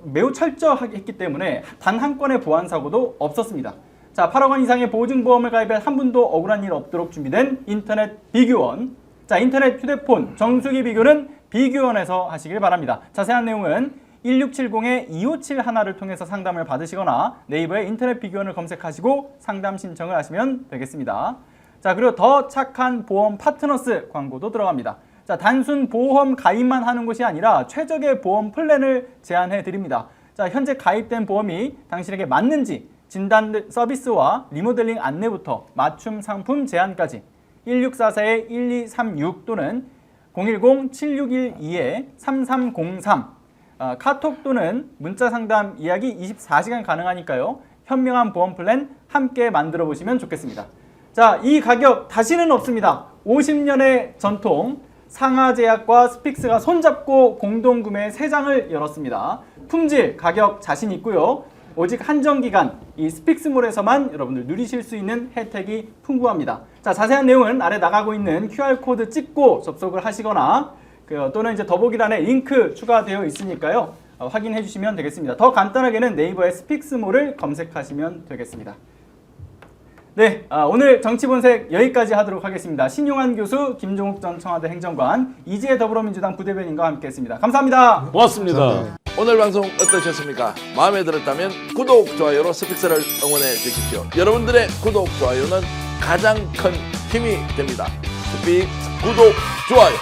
Speaker 1: 매우 철저했기 때문에 단 한 건의 보안 사고도 없었습니다. 자, 8억 원 이상의 보증보험을 가입해 한 분도 억울한 일 없도록 준비된 인터넷 비교원. 자, 인터넷 휴대폰 정수기 비교는 비교원에서 하시길 바랍니다. 자세한 내용은 1670-2571를 통해서 상담을 받으시거나 네이버에 인터넷 비교원을 검색하시고 상담 신청을 하시면 되겠습니다. 자, 그리고 더 착한 보험 파트너스 광고도 들어갑니다. 자, 단순 보험 가입만 하는 것이 아니라 최적의 보험 플랜을 제안해 드립니다. 자, 현재 가입된 보험이 당신에게 맞는지 진단 서비스와 리모델링 안내부터 맞춤 상품 제안까지 1644-1236 또는 010-7612-3303 카톡 또는 문자 상담 이야기 24시간 가능하니까요. 현명한 보험 플랜 함께 만들어 보시면 좋겠습니다. 자, 이 가격 다시는 없습니다. 50년의 전통 상하제약과 스픽스가 손잡고 공동구매 3장을 열었습니다. 품질, 가격 자신 있고요. 오직 한정기간 이 스픽스몰에서만 여러분들 누리실 수 있는 혜택이 풍부합니다. 자, 자세한 내용은 아래 나가고 있는 QR코드 찍고 접속을 하시거나 또는 이제 더보기란에 링크 추가되어 있으니까요. 확인해 주시면 되겠습니다. 더 간단하게는 네이버에 스픽스몰을 검색하시면 되겠습니다. 네, 오늘 정치본색 여기까지 하도록 하겠습니다. 신용환 교수, 김종욱 전 청와대 행정관, 이지혜 더불어민주당 부대변인과 함께했습니다. 감사합니다.
Speaker 2: 고맙습니다.
Speaker 5: 오늘 방송 어떠셨습니까? 마음에 들었다면 구독, 좋아요로 스픽스를 응원해 주십시오. 여러분들의 구독, 좋아요는 가장 큰 힘이 됩니다. 스픽스 구독, 좋아요.